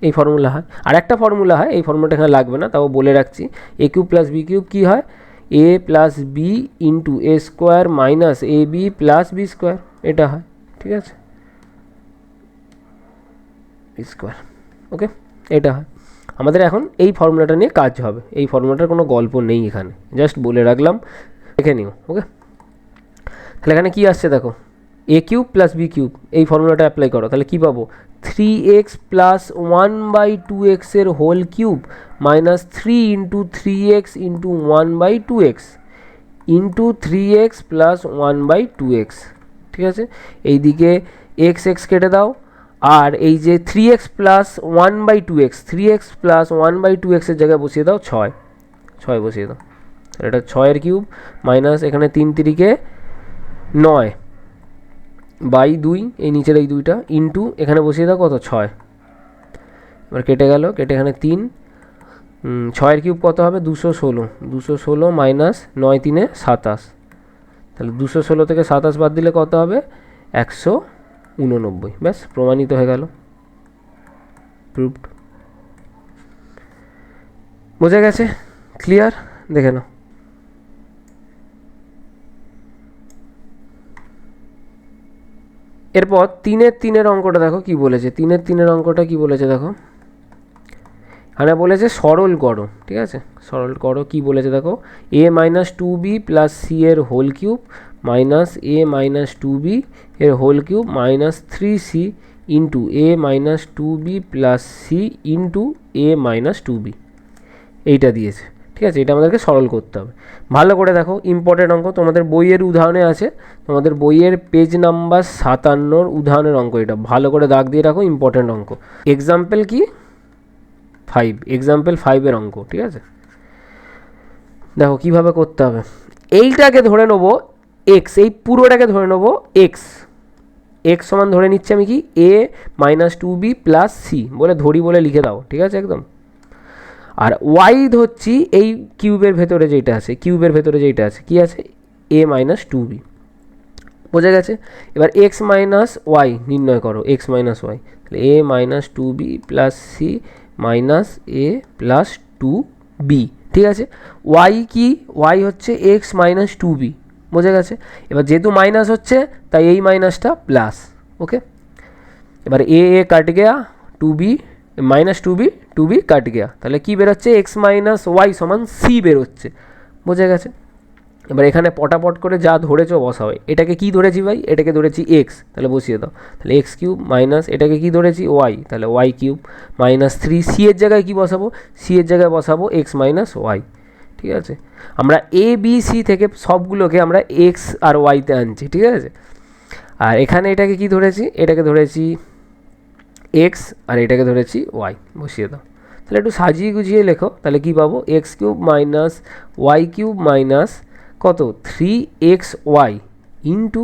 এই ফর্মুলা হয়। আর একটা ফর্মুলা হয়, এই ফর্মুলাটা এখানে লাগবে না, তাও বলে রাখছি। a³ প্লাস b³ কী হয়? a plus b into a square minus ab plus b square, এটা হয়। ঠিক আছে, b স্কোয়ার, ওকে, এটা হয়। আমাদের এখন এই ফর্মুলাটা নিয়ে কাজ হবে। এই ফর্মুলাটার কোনো গল্প নেই এখানে, জাস্ট বলে রাখলাম, দেখে নিও। ওকে, তাহলে এখানে কি আসছে দেখো, a³ প্লাস b³ এই ফর্মুলাটা অ্যাপ্লাই করো, তাহলে কি পাবো? 3x প্লাস 1/2x-এর whole cube minus 3 into 3x into 1/2x into 3x plus 1/2x। ঠিক আছে, এইদিকে x কেটে দাও, আর এই যে 3x plus 1/2x, 3x plus 1/2x-এর জায়গায় বসিয়ে দাও 6 বসিয়ে দাও। এটা 6-এর কিউব মাইনাস এখানে 3×3 = 9/2, এই নিচের এই 2টা ইন্টু এখানে বসিয়ে দাও কত? 6। এবার কেটে গেল, কেটে এখানে 3, 6-এর কিউব কত হবে? 216 মাইনাস 9×3 = 27, তাহলে 216 থেকে 27 বাদ দিলে কত হবে? 189। ব্যাস, প্রমাণিত হয়ে গেল, প্রুভড। বোঝা গেছে? ক্লিয়ার? দেখে নাও। এরপর 3-3 অঙ্কটা দেখো কি বলেছে। 3-3 অঙ্কটা কি বলেছে দেখো, এখানে বলেছে সরল করো, ঠিক আছে? সরল করো কি বলেছে দেখো, a minus 2b plus c এর whole cube minus a minus 2b এর whole cube minus 3c into a minus 2b plus c into a minus 2b, এইটা দিয়েছে, ঠিক আছে? এটা আমাদেরকে সরল করতে হবে। ভালো করে দেখো, ইম্পর্টেন্ট অঙ্ক, তোমাদের বইয়ের উদাহরণে আছে, তোমাদের বইয়ের পেজ নাম্বার 57 উদাহরণের অঙ্ক এটা। ভালো করে দাগ দিয়ে রাখো, ইম্পর্টেন্ট অঙ্ক। এক্সাম্পল কি? 5, এক্সাম্পল 5-এর অঙ্ক, ঠিক আছে? দেখো কীভাবে করতে হবে। এইটাকে ধরে নেবো এক্স, এই পুরোটাকে ধরে নেবো এক্স। এক্স সমান ধরে নিচ্ছি আমি কি, a minus 2b plus C বলে ধরি বলে লিখে দাও, ঠিক আছে? একদম। আর ওয়াই ধরছি এই কিউবের ভেতরে যেটা আছে, কিউবের ভেতরে যেটা আছে কি আছে, a মাইনাস 2b। বোঝা গেছে? এবার এক্স মাইনাস ওয়াই নির্ণয় করো, এক্স মাইনাস ওয়াই, তাহলে a minus 2b plus C minus a plus 2b, ঠিক আছে? ওয়াই কি, ওয়াই হচ্ছে এক্স মাইনাস 2b। বোঝা গেছে? এবার যেহেতু মাইনাস হচ্ছে তাই এই মাইনাসটা প্লাস, ওকে? এবার এ কাট গেয়া, 2b মাইনাস 2b কাট গেয়া, তাহলে কী বেরোচ্ছে, এক্স মাইনাস ওয়াই সমান সি বেরোচ্ছে। বোঝা গেছে? এবার এখানে পটাপট করে যা ধরেছো বসাও। এটাকে কি ধরেছি ভাই, এটাকে ধরেছি এক্স, তাহলে বসিয়ে দাও। তাহলে এক্স কিউব মাইনাস এটাকে কি ধরেছি ওয়াই, তাহলে ওয়াই কিউব মাইনাস 3, সি এর জায়গায় কি বসাবো, সি এর জায়গায় বসাবো এক্স মাইনাস ওয়াই, ঠিক আছে? আমরা এ বি সি থেকে সবগুলোকে আমরা এক্স আর ওয়াইতে আনছি, ঠিক আছে? আর এখানে এটাকে কি ধরেছি, এটাকে ধরেছি এক্স আর এটাকে ধরেছি ওয়াই, বসিয়ে দাও। তাহলে একটু সাজিয়ে গুছিয়ে লেখো, তাহলে কি পাবো, x cube minus y cube minus কত, 3xy into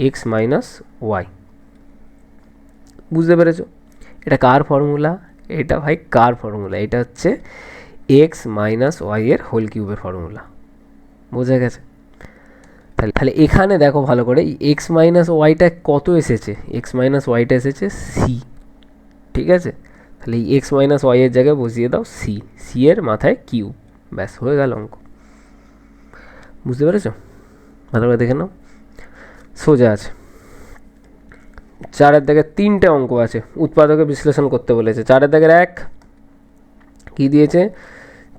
x minus Y. বুঝতে পেরেছো? এটা কার ফর্মুলা? এটা ভাই কার ফর্মুলা? এটা হচ্ছে এক্স মাইনাস ওয়াই এর হোল কিউবের ফর্মুলা। বোঝা গেছে? তাহলে এখানে দেখো ভালো করে, এক্স মাইনাস ওয়াইটা কত এসেছে, এক্স মাইনাস ওয়াইটা এসেছে সি, ঠিক আছে? তাহলে এই এক্স মাইনাস ওয়াই এর জায়গায় বসিয়ে দাও সি, সি এর মাথায় কিউব, ব্যাস হয়ে গেল অঙ্ক। বুঝতে পেরেছো? ভালো করে দেখে নাও, সোজা আছে। 4-এর দাগে 3টে অঙ্ক আছে, উৎপাদকে বিশ্লেষণ করতে বলেছে। 4-এর দাগের 1 কী দিয়েছে,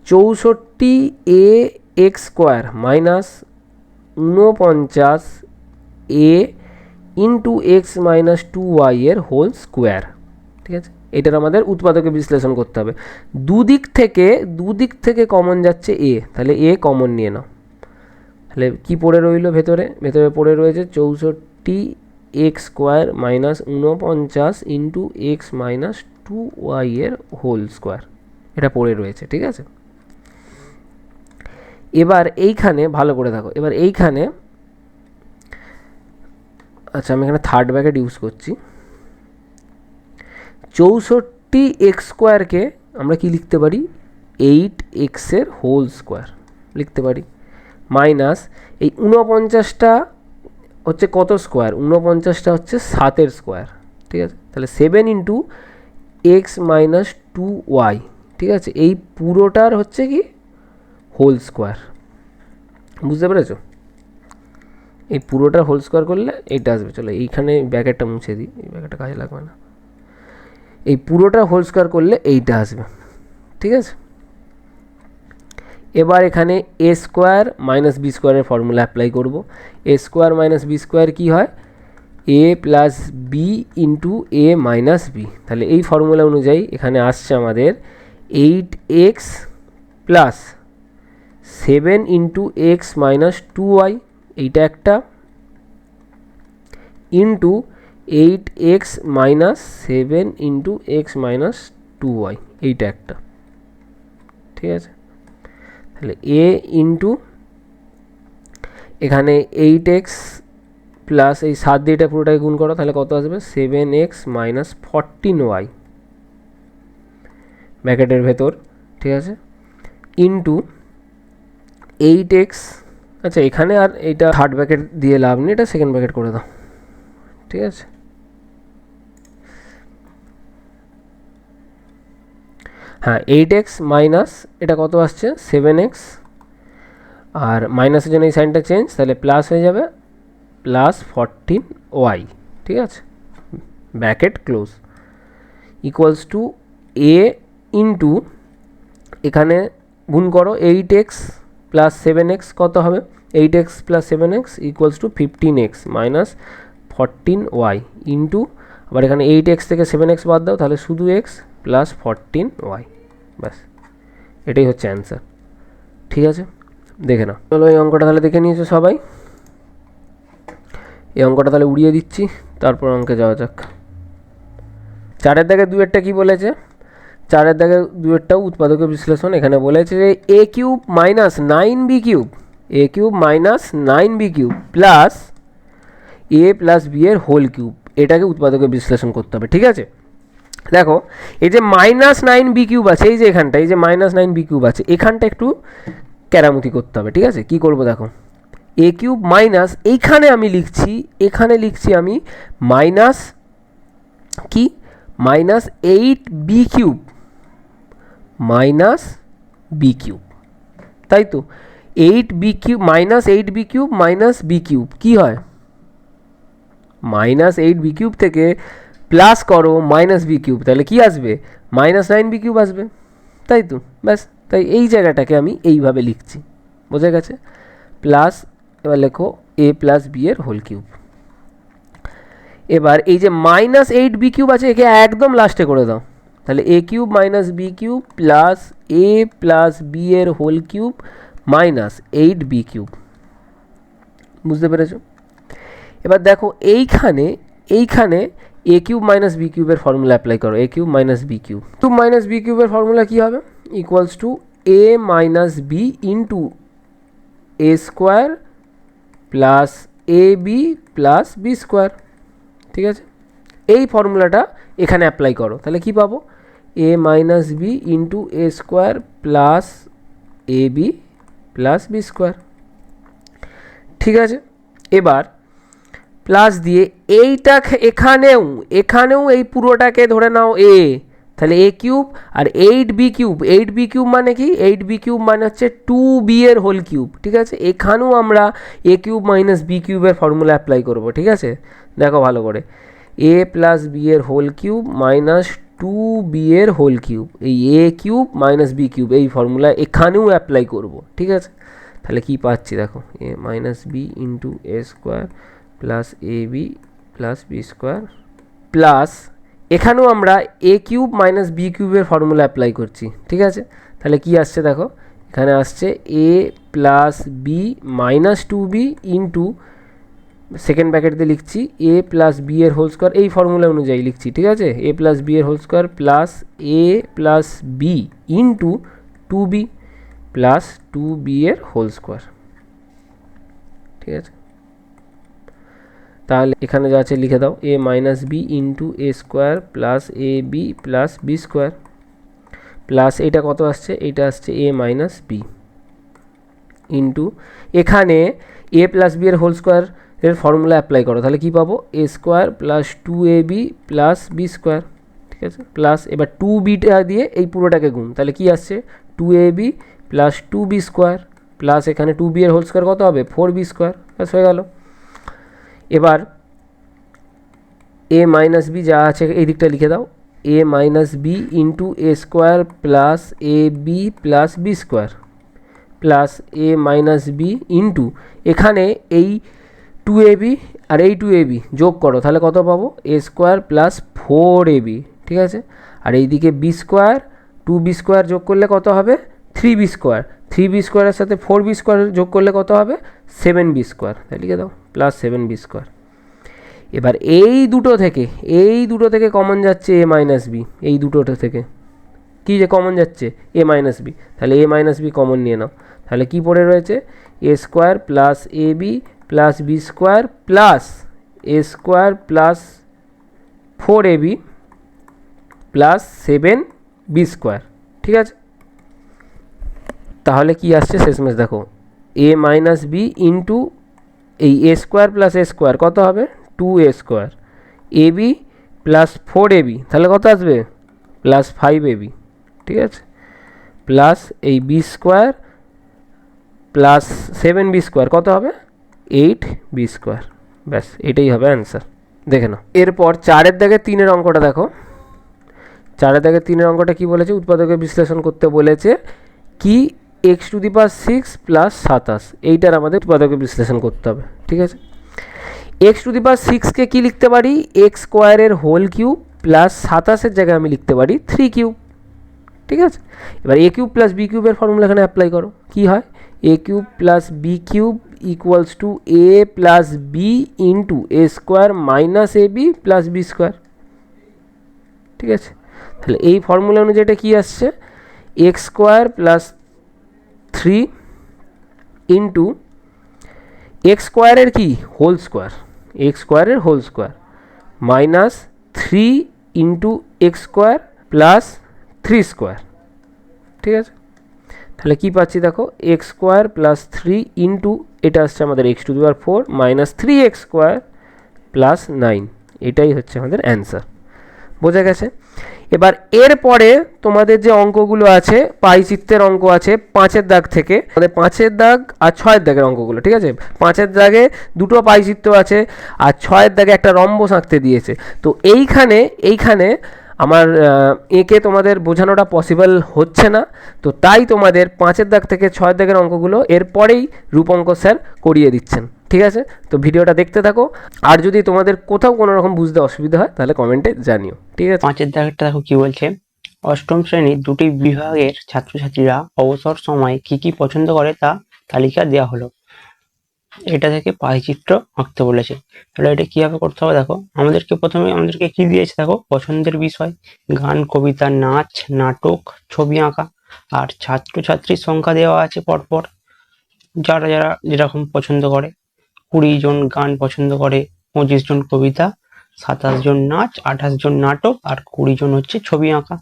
64a² minus 49a into x minus 2y এর হোল স্কোয়ার, ঠিক আছে? এটার আমাদের উৎপাদকে বিশ্লেষণ করতে হবে। দুদিক থেকে কমন যাচ্ছে এ, তাহলে এ কমন নিয়ে নাও। তাহলে কী পড়ে রইল ভেতরে, ভেতরে পড়ে রয়েছে 64x² minus 49 into x minus 2y এর হোল স্কোয়ার, এটা পড়ে রয়েছে, ঠিক আছে? এবার এইখানে ভালো করে দেখো, এবার এইখানে আচ্ছা আমি এখানে থার্ড ব্র্যাকেট ইউজ করছি। 64x² আমরা কি লিখতে পারি, 8x এর হোল স্কোয়ার লিখতে পারি, মাইনাস এই 49টা হচ্ছে কত স্কোয়ার, 49টা হচ্ছে 7-এর স্কোয়ার, ঠিক আছে? তাহলে 7 ইন্টু এক্স মাইনাস 2y, ঠিক আছে? এই পুরোটার হচ্ছে কি হোল স্কোয়ার। বুঝতে পেরেছো? এই পুরোটার হোল স্কোয়ার করলে এইটা আসবে। চলো এইখানে ব্র্যাকেটটা মুছে দিই, এই ব্র্যাকেটটা কাজে লাগবে না। এই পুরোটা হোল স্কোয়ার করলে এইটা আসবে, ঠিক আছে? এবার এখানে a² minus b² formula apply করব। a² মাইনাস b² কী হয়, a plus b into a minus b. তাহলে এই ফর্মুলা অনুযায়ী এখানে আসছে আমাদের 8x plus 7 into x minus 2y, এইটা একটা, into 8x minus 7 into x minus 2y, এইটা একটা, ঠিক আছে? তাহলে এ ইন্টু এখানে 8x প্লাস এই 7 দিয়ে এটা পুরোটাকে গুণ করো, তাহলে কত আসবে, 7x মাইনাস 14y ব্র্যাকেটের ভেতর, ঠিক আছে? ইন্টু 8x, আচ্ছা এখানে আর এইটা থার্ড ব্র্যাকেট দিয়ে লাভ নেই, এটা সেকেন্ড ব্র্যাকেট করে দাও, ঠিক আছে। হ্যাঁ 8x মাইনাস এটা কত আসছে 7x, আর মাইনাসের জন্য এই সাইনটা চেঞ্জ, তাহলে প্লাস হয়ে যাবে প্লাস 14y, ঠিক আছে, bracket close, equals to a into এখানে গুণ করো 8x প্লাস 7x কত হবে, 8x plus 7x equals to 15x minus 14y into আবার এখানে 8x থেকে 7x বাদ দাও, তাহলে শুধু x প্লাস 14y, ব্যাস এটাই হচ্ছে অ্যান্সার, ঠিক আছে। দেখে নাও, চলো এই অঙ্কটা তাহলে দেখে নিয়েছো সবাই, এই অঙ্কটা তাহলে উড়িয়ে দিচ্ছি, তারপর অঙ্কে যাওয়া যাক। 4-এর দাগে 2-এরটা কী বলেছে, 4-এর দাগে 2-এরটাও উৎপাদকের বিশ্লেষণ, এখানে বলেছে যে a cube minus 9b cube, a cube minus 9b cube plus a plus b এর হোল কিউব, এটাকে উৎপাদকের বিশ্লেষণ করতে হবে, ঠিক আছে। দেখো এই যে মাইনাস 9b কিউব আছে, এই যে এখানটা, এই যে মাইনাস 9b কিউব আছে, এখানটা একটু কেরামতি করতে হবে, ঠিক আছে। কি করব দেখো, a কিউব মাইনাস এইখানে আমি লিখছি, এখানে লিখছি আমি মাইনাস কি minus 8b cube minus b cube, তাই তো 8b cube minus 8b cube minus b cube কী হয়, মাইনাস 8b কিউব থেকে প্লাস করো মাইনাস b কিউব, তাহলে কি আসবে মাইনাস 9b কিউব আসবে, তাই তো, ব্যাস। তাই এই জায়গাটাকে আমি এইভাবে লিখছি, বোঝা গেছে, প্লাস এবার লেখো a প্লাস b এর হোল কিউব। এবার এই যে মাইনাস 8b কিউব আছে, একে একদম লাস্টে করে দাও, তাহলে a cube minus b cube plus a plus b এর whole cube minus 8b cube, বুঝতে পেরেছো। এবার দেখো এইখানে a কিউব মাইনাস b কিউবের ফর্মুলা অ্যাপ্লাই করো, a cube minus b cube, cube minus b কিউবের ফর্মুলা কী হবে, equals to a minus b into a square plus a b plus b square, ঠিক আছে। এই ফর্মুলাটা এখানে অ্যাপ্লাই করো, তাহলে কি পাবো, a minus b into a square plus a b plus b square, ঠিক আছে। এবার প্লাস দিয়ে এইটা এখানেও এই পুরোটাকে ধরে নাও a, তাহলে a কিউব আর 8b কিউব, 8b কিউব মানে কি, 8b কিউব মানে হচ্ছে 2b এর হোল কিউব, ঠিক আছে। এখানেও আমরা a কিউব মাইনাস b কিউবের ফর্মুলা অ্যাপ্লাই করব, ঠিক আছে। দেখো ভালো করে, a প্লাস b এর হোল কিউব মাইনাস 2b এর হোল কিউব, এই a cube minus b cube এই ফর্মুলা এখানেও অ্যাপ্লাই করব, ঠিক আছে। তাহলে কি পাচ্ছি দেখো, a minus b into a square plus a b plus b square plus এখানেও আমরা a কিউব মাইনাস b কিউবের ফর্মুলা অ্যাপ্লাই করছি, ঠিক আছে। তাহলে কি আসছে দেখো, এখানে আসছে a plus b minus 2b into second bracket দিয়ে লিখছি a প্লাস বি এর হোল স্কোয়ার, এই ফর্মুলা অনুযায়ী লিখছি, ঠিক আছে, a প্লাস বি এর whole square plus a plus b into 2b plus 2b এর হোল স্কোয়ার, ঠিক আছে। তাহলে এখানে যা আছে লিখে দাও, a minus b into a square plus a b plus b square plus এইটা কত আসছে, এইটা আসছে a মাইনাস বি ইন্টু এখানে a প্লাস বি এর হোল স্কোয়ার এর ফর্মুলা অ্যাপ্লাই করো, তাহলে কি পাবো, a square plus 2ab plus b square, ঠিক আছে, প্লাস এবার 2bটা দিয়ে এই পুরোটাকে গুণ, তাহলে কি আসছে 2ab plus 2b square plus এখানে 2b এর হোল স্কোয়ার কত হবে 4b স্কোয়ার, ব্যাস হয়ে গেল। এবার a মাইনাস বি যা আছে এই দিকটা লিখে দাও, a minus b into a square plus a b plus b square plus a minus b into এখানে এই 2ab আর এই 2ab যোগ করো, তাহলে কত পাবো, a স্কোয়ার প্লাস 4ab, ঠিক আছে। আর এইদিকে বি স্কোয়ার 2b স্কোয়ার যোগ করলে কত হবে 3b স্কোয়ার, 3b স্কোয়ারের সাথে 4b স্কোয়ার যোগ করলে কত হবে 7b স্কোয়ার, তাই লিখে দাও প্লাস 7b স্কোয়ার। এবার এই দুটো থেকে কমন যাচ্ছে a মাইনাস বি, এই দুটোটা থেকে কী যে কমন যাচ্ছে a মাইনাস বি, তাহলে a মাইনাস বি কমন নিয়ে নাও, তাহলে কি পড়ে রয়েছে a square plus a b plus b square plus a square plus 4ab plus 7b square, ঠিক আছে। তাহলে কি আসছে শেষমেশ দেখো, এ মাইনাস বি ইন্টু এই এ স্কোয়ার প্লাস এ স্কোয়ার কত হবে 2a স্কোয়ার, এ বি প্লাস 4ab তাহলে কত আসবে প্লাস 5ab, ঠিক আছে, প্লাস এই B square plus 7b square কত হবে 8b স্কোয়ার। ব্যাস এটাই হবে অ্যান্সার। দেখে নাও এরপর 4-এর দাগে 3-এর অঙ্কটা দেখো। 4-এর দাগে 3-এর অঙ্কটা কী বলেছে, উৎপাদকের বিশ্লেষণ করতে বলেছে কি x⁶ প্লাস 27, এইটার আমাদের উৎপাদকের বিশ্লেষণ করতে হবে, ঠিক আছে। x⁶কে কী লিখতে পারি এক্স স্কোয়ারের হোল কিউব প্লাস 27-এর জায়গায় আমি লিখতে পারি 3 কিউব, ঠিক আছে। এবার এ কিউব প্লাস বি কিউবের ফর্মুলা এখানে অ্যাপ্লাই করো, কী হয় a cube plus b cube equals to a plus b into a square minus a b plus b square, ঠিক আছে। তাহলে এই ফর্মুলা অনুযায়ী এটা কী আসছে x square plus 3 into x স্কোয়ারের কি হোল স্কোয়ার, এক্স স্কোয়ারের whole square minus 3 into x square plus 3 square, ঠিক আছে। তাহলে কী পাচ্ছি দেখো এক্স স্কোয়ার প্লাস 3 ইন্টু এটা আসছে আমাদের x⁴ minus 3x square plus 9, এটাই হচ্ছে আমাদের অ্যান্সার। বোঝা গেছে। এবার এরপরে তোমাদের যে অঙ্কগুলো আছে পাইচিত্রের অঙ্ক আছে 5-এর দাগ থেকে, আমাদের 5-এর দাগ আর 6-এর দাগের অঙ্কগুলো, ঠিক আছে। 5-এর দাগে দুটো পাইচিত্র আছে আর 6-এর দাগে একটা রম্বস আঁকতে দিয়েছে। তো এইখানে আমার এঁকে তোমাদের বোঝানোটা পসিবল হচ্ছে না, তো তাই তোমাদের 5-এর দাগ থেকে 6-এর দাগের অঙ্কগুলো এরপরেই রূপঙ্ক স্যার করিয়ে দিচ্ছেন, ঠিক আছে। তো ভিডিওটা দেখতে থাকো, আর যদি তোমাদের কোথাও কোনো রকম বুঝতে অসুবিধা হয় তাহলে কমেন্টে জানিও, ঠিক আছে। 5-এর দাগটা দেখো কি বলছে, অষ্টম শ্রেণীর দুটি বিভাগের ছাত্রছাত্রীরা অবসর সময় কি কি পছন্দ করে তা তালিকা দেওয়া হলো। এটা থেকে পাইচিত্র আঁকতে বলেছে। তাহলে এটা কিভাবে করতে হবে দেখো, প্রথমে আমাদেরকে কি দিয়েছে দেখো, পছন্দের বিষয় গান, কবিতা, নাচ, নাটক, ছবি আঁকা, আর ছাত্রছাত্রীর সংখ্যা দেওয়া আছে পরপর, যারা যারা যেরকম পছন্দ করে। 20 জন গান পছন্দ করে, 25 জন কবিতা, 27 জন নাচ, 28 জন নাটক, আর 20 জন হচ্ছে ছবি আঁকা।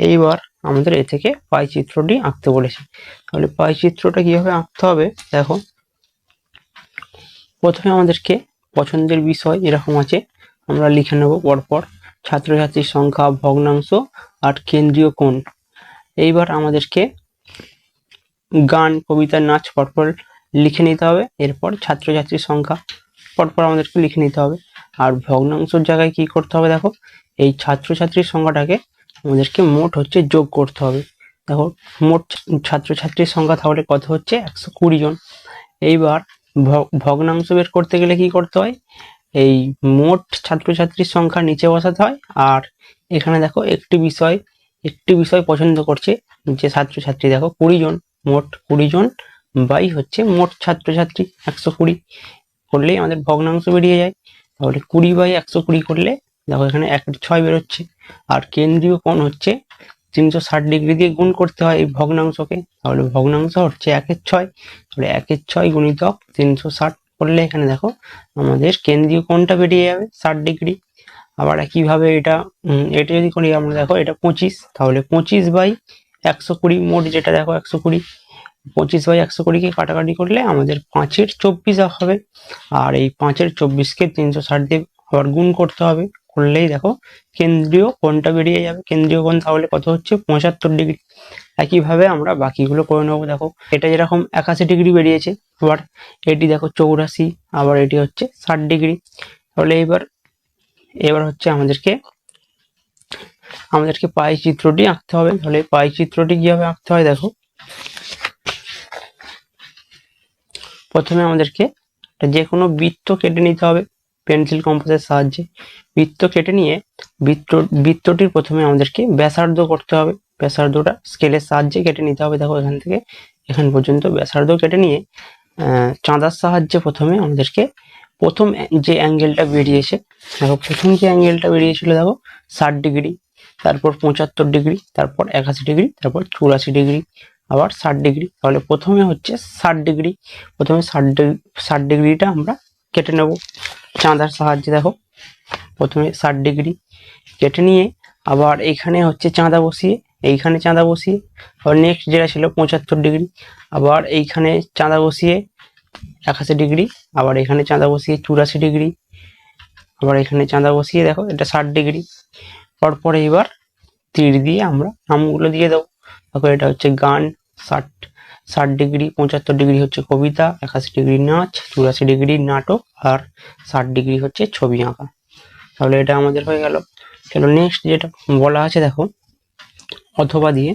এইবার আমাদের এ থেকে পাই চিত্রটি আঁকতে বলেছে। তাহলে পাই চিত্রটা কিভাবে আঁকতে হবে দেখো, প্রথমে আমাদেরকে পছন্দের বিষয় এরকম আছে, আমরা লিখে নেব পরপর, ছাত্রছাত্রীর সংখ্যা, ভগ্নাংশ আর কেন্দ্রীয় কোণ। এইবার আমাদেরকে গান, কবিতা, নাচ পরপর লিখে নিতে হবে, এরপর ছাত্রছাত্রীর সংখ্যা পরপর আমাদেরকে লিখে নিতে হবে। আর ভগ্নাংশের জায়গায় কি করতে হবে দেখো, এই ছাত্রছাত্রীর সংখ্যাটাকে আমাদেরকে মোট হচ্ছে যোগ করতে হবে। দেখো মোট ছাত্রছাত্রীর সংখ্যা তাহলে কত হচ্ছে 120 জন। এইবার ভগ্নাংশ বের করতে গেলে কি করতে হয়, এই মোট ছাত্রছাত্রীর সংখ্যা নিচে বসাতে হয়, আর এখানে দেখো একটি বিষয় পছন্দ করছে যে ছাত্রছাত্রী, দেখো 20 জন, মোট 20 জন বাই হচ্ছে মোট ছাত্রছাত্রী 120 করলেই আমাদের ভগ্নাংশ বেরিয়ে যায়। তাহলে 20/120 করলে দেখো এখানে 1/6 বেরোচ্ছে। আর কেন্দ্রীয় কোণ হচ্ছে 360 ডিগ্রি দিয়ে গুণ করতে হয় এই ভগ্নাংশকে, তাহলে ভগ্নাংশ হচ্ছে 1/6, তাহলে 1/6 গুণিতক 360 করলে এখানে দেখো আমাদের কেন্দ্রীয় কোণটা বেরিয়ে যাবে 60 ডিগ্রি। আবার একইভাবে এটা যদি করি আমরা, দেখো এটা 25, তাহলে 25/120 মোট যেটা দেখো 120, 25/120 কে কাটাকাটি করলে আমাদের 5/24 হবে। আর এই 5/24 কে 360 দিয়ে আবার গুণ করতে হবে, করলেই দেখো কেন্দ্রীয় কোণটা বেরিয়ে যাবে। কেন্দ্রীয় কোণ তাহলে কত হচ্ছে 75 ডিগ্রি। একইভাবে আমরা বাকিগুলো করে নেবো। দেখো এটা যেরকম 81 ডিগ্রি বেরিয়েছে, আবার এটি দেখো 84, আবার এটি হচ্ছে 60 ডিগ্রি। তাহলে এবার হচ্ছে আমাদেরকে পাই চিত্রটি আঁকতে হবে। তাহলে পাই চিত্রটি কিভাবে আঁকতে হয় দেখো, প্রথমে আমাদেরকে যে কোনো বৃত্ত কেটে নিতে হবে পেন্সিল কম্পাসের সাহায্যে। বৃত্ত কেটে নিয়ে বৃত্তটির প্রথমে আমাদেরকে ব্যাসার্ধ করতে হবে, ব্যাসার্ধটা স্কেলের সাহায্যে কেটে নিতে হবে। দেখো এখান থেকে এখান পর্যন্ত ব্যাসার্ধ কেটে নিয়ে চাঁদার সাহায্যে প্রথমে আমাদেরকে প্রথম যে অ্যাঙ্গেলটা বেরিয়েছে, দেখো প্রথম যে অ্যাঙ্গেলটা বেরিয়েছিল দেখো 60 ডিগ্রি, তারপর 75 ডিগ্রি, তারপর 81 ডিগ্রি, তারপর 84 ডিগ্রি, আবার 60 ডিগ্রি। তাহলে প্রথমে হচ্ছে 60 ডিগ্রি, প্রথমে 60 ডিগ্রিটা আমরা কেটে নেব চাঁদার সাহায্যে। দেখো প্রথমে 60 ডিগ্রি কেটে নিয়ে আবার এখানে হচ্ছে চাঁদা বসিয়ে এইখানে চাঁদা বসিয়ে আবার নেক্সট যেটা ছিল 75°, আবার এইখানে চাঁদা বসিয়ে 81°, আবার এখানে চাঁদা বসিয়ে 84°, আবার এখানে চাঁদা বসিয়ে দেখো এটা 60°। পরপরে এবার তীর দিয়ে আমরা নামগুলো দিয়ে দেবো। দেখো এটা হচ্ছে গান 60°, 75° হচ্ছে কবিতা, 81° নাচ, 84° নাটক, আর 60° হচ্ছে ছবি আঁকা। তাহলে এটা আমাদের হয়ে গেল। চলো নেক্সট যেটা বলা আছে দেখো, অথবা দিয়ে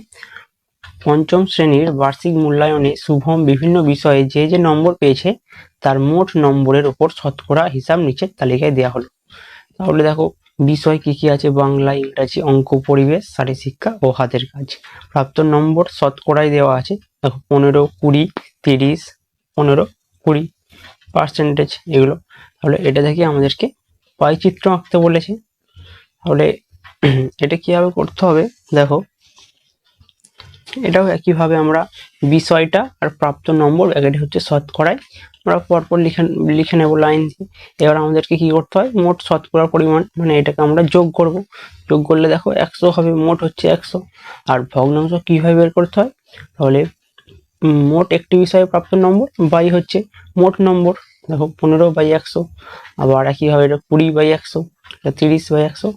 পঞ্চম শ্রেণীর বার্ষিক মূল্যায়নে শুভম বিভিন্ন বিষয়ে যে যে নম্বর পেয়েছে তার মোট নম্বরের উপর শতকরা হিসাব নিচের তালিকায় দেওয়া হলো। তাহলে দেখো বিষয় কি কি আছে, বাংলা, ইংরাজি, অঙ্ক, পরিবেশ, শারীরশিক্ষা ও হাতের কাজ। প্রাপ্ত নম্বর শতকরায় দেওয়া আছে দেখো 15, 20, 30, 15, 20% এগুলো। তাহলে এটা থেকে আমাদেরকে পাইচিত্র আঁকতে বলেছে। তাহলে এটা কিভাবে করতে হবে দেখো, এটাও একইভাবে আমরা বিষয়টা আর প্রাপ্ত নম্বর এটা হচ্ছে শতকরায় আমরা পরপর লিখে নেব লাইন দিয়ে। এবার আমাদেরকে কি করতে হয়, মোট শতকরা পরিমাণ মানে এটাকে আমরা যোগ করব। যোগ করলে দেখো 100 হবে, মোট হচ্ছে 100। আর ভগ্নাংশ কিভাবে বের করতে হয়, তাহলে মোট একটি বিষয়ে প্রাপ্ত নম্বর বাই হচ্ছে মোট নম্বর। দেখো 15/100, আবার একইভাবে এটা 20/100, এটা 30/100,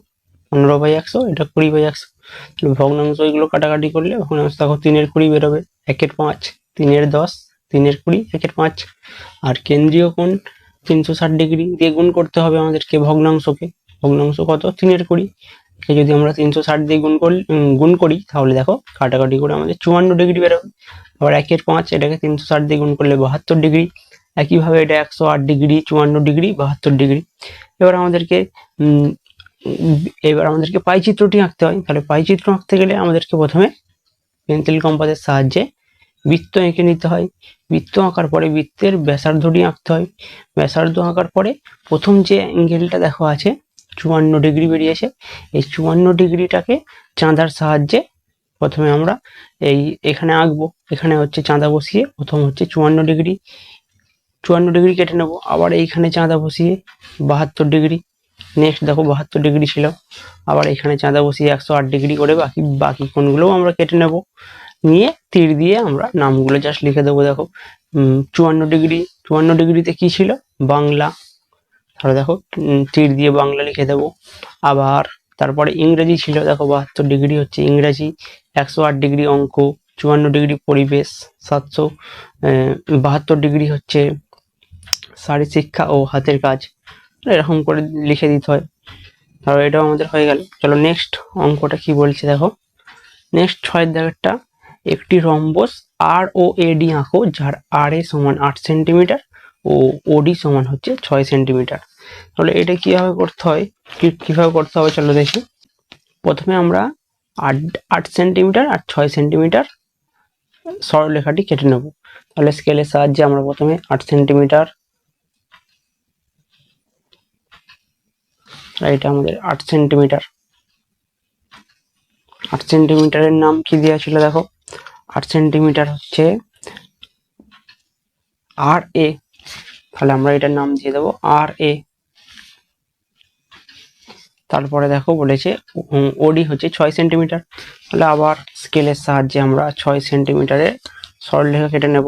15/100, এটা 20/100। ভগ্নাংশ এগুলো কাটাকাটি করলে ভগ্নাংশ দেখো 3/20 বেরোবে, 1/5, 3/10, 3/20, 1/5। আর কেন্দ্রীয় কোণ 360° দিয়ে গুণ করতে হবে আমাদেরকে ভগ্নাংশকে। ভগ্নাংশ কত, 3/20 কে যদি আমরা 360 দিয়ে গুণ করি তাহলে দেখো কাটাকাটি করে আমাদের 54° বেরোবে। আবার 1/5 এটাকে 360 দিয়ে গুণ করলে 72°। একইভাবে এটা 108°, 54°, 72°। এবার আমাদেরকে পাই চিত্রটি আঁকতে হয়। তাহলে পাই চিত্র আঁকতে গেলে আমাদেরকে প্রথমে পেন্সিল কম্পাসের সাহায্যে বৃত্ত এঁকে নিতে হয়। বৃত্ত আঁকার পরে বৃত্তের ব্যাসার্ধটি আঁকতে হয়। ব্যাসার্ধ আঁকার পরে প্রথম যে অ্যাঙ্গেলটা দেখো আছে 54° বেরিয়েছে, এই 54°টাকে চাঁদার সাহায্যে প্রথমে আমরা এখানে আঁকবো। এখানে হচ্ছে চাঁদা বসিয়ে প্রথম হচ্ছে 54° কেটে নেবো। আবার এইখানে চাঁদা বসিয়ে 72°, নেক্সট দেখো 72° ছিল, আবার এখানে চাঁদা বসিয়ে 108° করে বাকি কোণগুলোও আমরা কেটে নেব। নিয়ে তীর দিয়ে আমরা নামগুলো জাস্ট লিখে দেবো। দেখো 54°তে কি ছিল, বাংলা। তাহলে দেখো তীর দিয়ে বাংলা লিখে দেবো। আবার তারপরে ইংরেজি ছিল, দেখো 72° হচ্ছে ইংরাজি, 108° অঙ্ক, 54° পরিবেশ, 72° হচ্ছে শারীরশিক্ষা ও হাতের কাজ। এরকম করে লিখে দিতে হয়। তাহলে এটাও আমাদের হয়ে গেল। চলো নেক্সট অঙ্কটা কি বলছে দেখো, নেক্সট 6 দাগেরটা, একটি রম্বস আর ও এডি আঁকো যার আর এ সমান 8 সেন্টিমিটার ও ওডি সমান হচ্ছে 6 সেন্টিমিটার। তাহলে এটা কিভাবে করতে হয়, কিভাবে করতে হবে চলো দেখি। প্রথমে আমরা 8 সেন্টিমিটার আর 6 সেন্টিমিটার সরলরেখাটি কেটে নেব। তাহলে স্কেলের সাহায্যে আমরা প্রথমে 8 সেন্টিমিটার, এটা আমাদের 8 সেন্টিমিটার। 8 সেন্টিমিটারের নাম কি দেওয়া ছিল দেখো, 8 সেন্টিমিটার হচ্ছে আর এ। তাহলে আমরা এটার নাম দিয়ে দেবো আর এ। তারপরে দেখো বলেছে ওডি হচ্ছে 6 সেন্টিমিটার। তাহলে আবার স্কেলের সাহায্যে আমরা 6 সেন্টিমিটারের সরলরেখা কেটে নেব।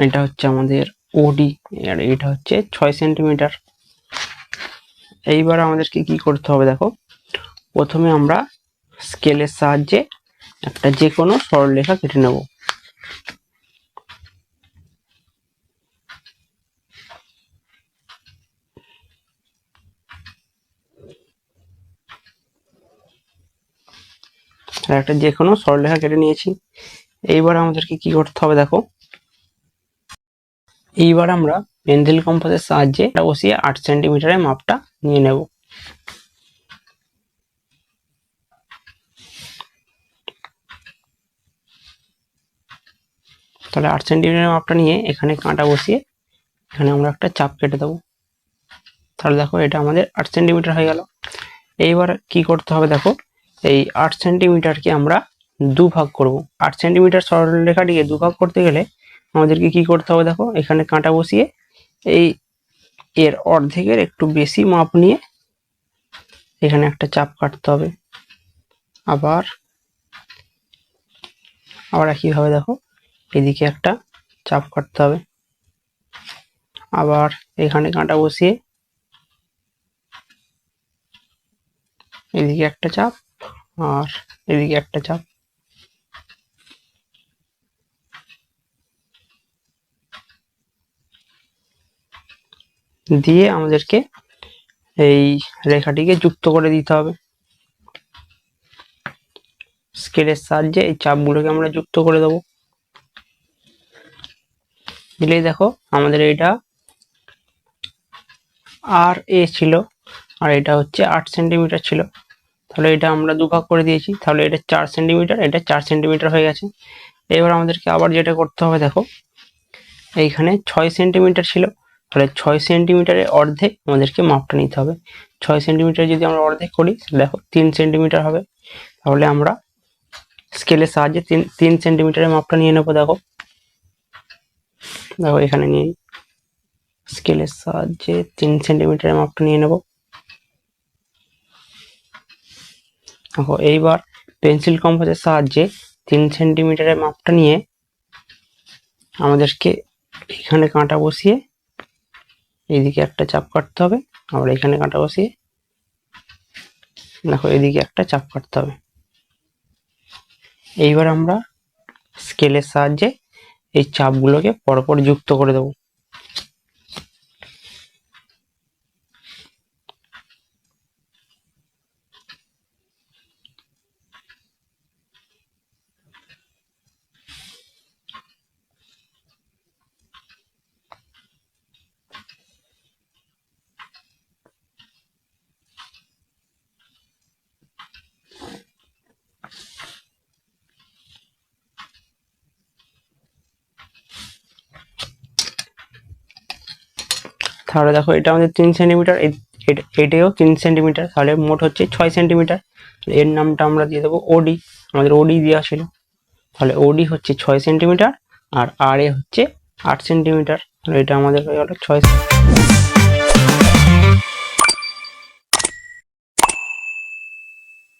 এটা হচ্ছে আমাদের ওডি, আর এটা হচ্ছে 6 সেন্টিমিটার। এইবার আমাদেরকে কি করতে হবে দেখো, প্রথমে আমরা স্কেলের সাহায্যে একটা যে কোনো সরলরেখা কেটে নেব। একটা যে কোনো সরলরেখা কেটে নিয়েছি। এইবার আমাদেরকে কি করতে হবে দেখো, এইবার আমরা পেন্সিল কম্পাসের সাহায্যে এটা বসিয়ে 8 সেন্টিমিটারের মাপটা নিয়ে নেব। তাহলে 8 সেন্টিমিটারের মাপটা নিয়ে এখানে কাঁটা বসিয়ে এখানে আমরা একটা চাপ কেটে দেবো। তাহলে দেখো এটা আমাদের 8 সেন্টিমিটার হয়ে গেল। এইবার কি করতে হবে দেখো, এই 8 সেন্টিমিটারকে আমরা দুভাগ করব। 8 সেন্টিমিটার সরলরেখাটিকে দুভাগ করতে গেলে আমাদেরকে কি করতে হবে দেখো, এখানে কাঁটা বসিয়ে এই এর অর্ধেকের একটু বেশি মাপ নিয়ে এখানে একটা চাপ কাটতে হবে। আবার একইভাবে দেখো এদিকে একটা চাপ কাটতে হবে। আবার এখানে কাঁটা বসিয়ে এদিকে একটা চাপ আর এদিকে একটা চাপ। দিয়ে আমাদেরকে এই রেখাটিকে যুক্ত করে দিতে হবে। স্কেলের সাহায্যে এই চাপগুলোকে আমরা যুক্ত করে দেবো। দিলেই দেখো আমাদের এটা আর এ ছিল, আর এটা হচ্ছে 8 সেন্টিমিটার ছিল। তাহলে এটা আমরা দুভাগ করে দিয়েছি, তাহলে এটা 4 সেন্টিমিটার, এটা 4 সেন্টিমিটার হয়ে গেছে। এবার আমাদেরকে আবার যেটা করতে হবে দেখো, এইখানে 6 সেন্টিমিটার ছিল, তাহলে 6 সেন্টিমিটারের অর্ধেক আমাদেরকে মাপটা নিতে হবে। 6 সেন্টিমিটার যদি আমরা অর্ধেক করি দেখো 3 সেন্টিমিটার হবে। তাহলে আমরা স্কেলের সাহায্যে 3 সেন্টিমিটারের মাপটা নিয়ে নেবো। দেখো এখানে নিয়ে স্কেলের সাহায্যে 3 সেন্টিমিটারের মাপটা নিয়ে নেব। দেখো এইবার পেন্সিল কম্পাসের সাহায্যে 3 সেন্টিমিটারের মাপটা নিয়ে আমাদেরকে এখানে কাঁটা বসিয়ে এইদিকে একটা চাপ কাটতে হবে। আবার এখানে কাঁটা বসিয়ে দেখো এদিকে একটা চাপ কাটতে হবে। এইবার আমরা স্কেলের সাহায্যে এই চাপগুলোকে পরপর যুক্ত করে দেবো। তাহলে দেখো এটা আমাদের 3 সেন্টিমিটার, এটাও 3 সেন্টিমিটার, তাহলে মোট হচ্ছে 6 সেন্টিমিটার। এর নামটা আমরা দিয়ে দেবো ওডি, আমাদের ওডি দেওয়া ছিল। তাহলে ওডি হচ্ছে 6 সেন্টিমিটার আর আর এ হচ্ছে 8 সেন্টিমিটার। তাহলে এটা আমাদের হয়ে গেল 6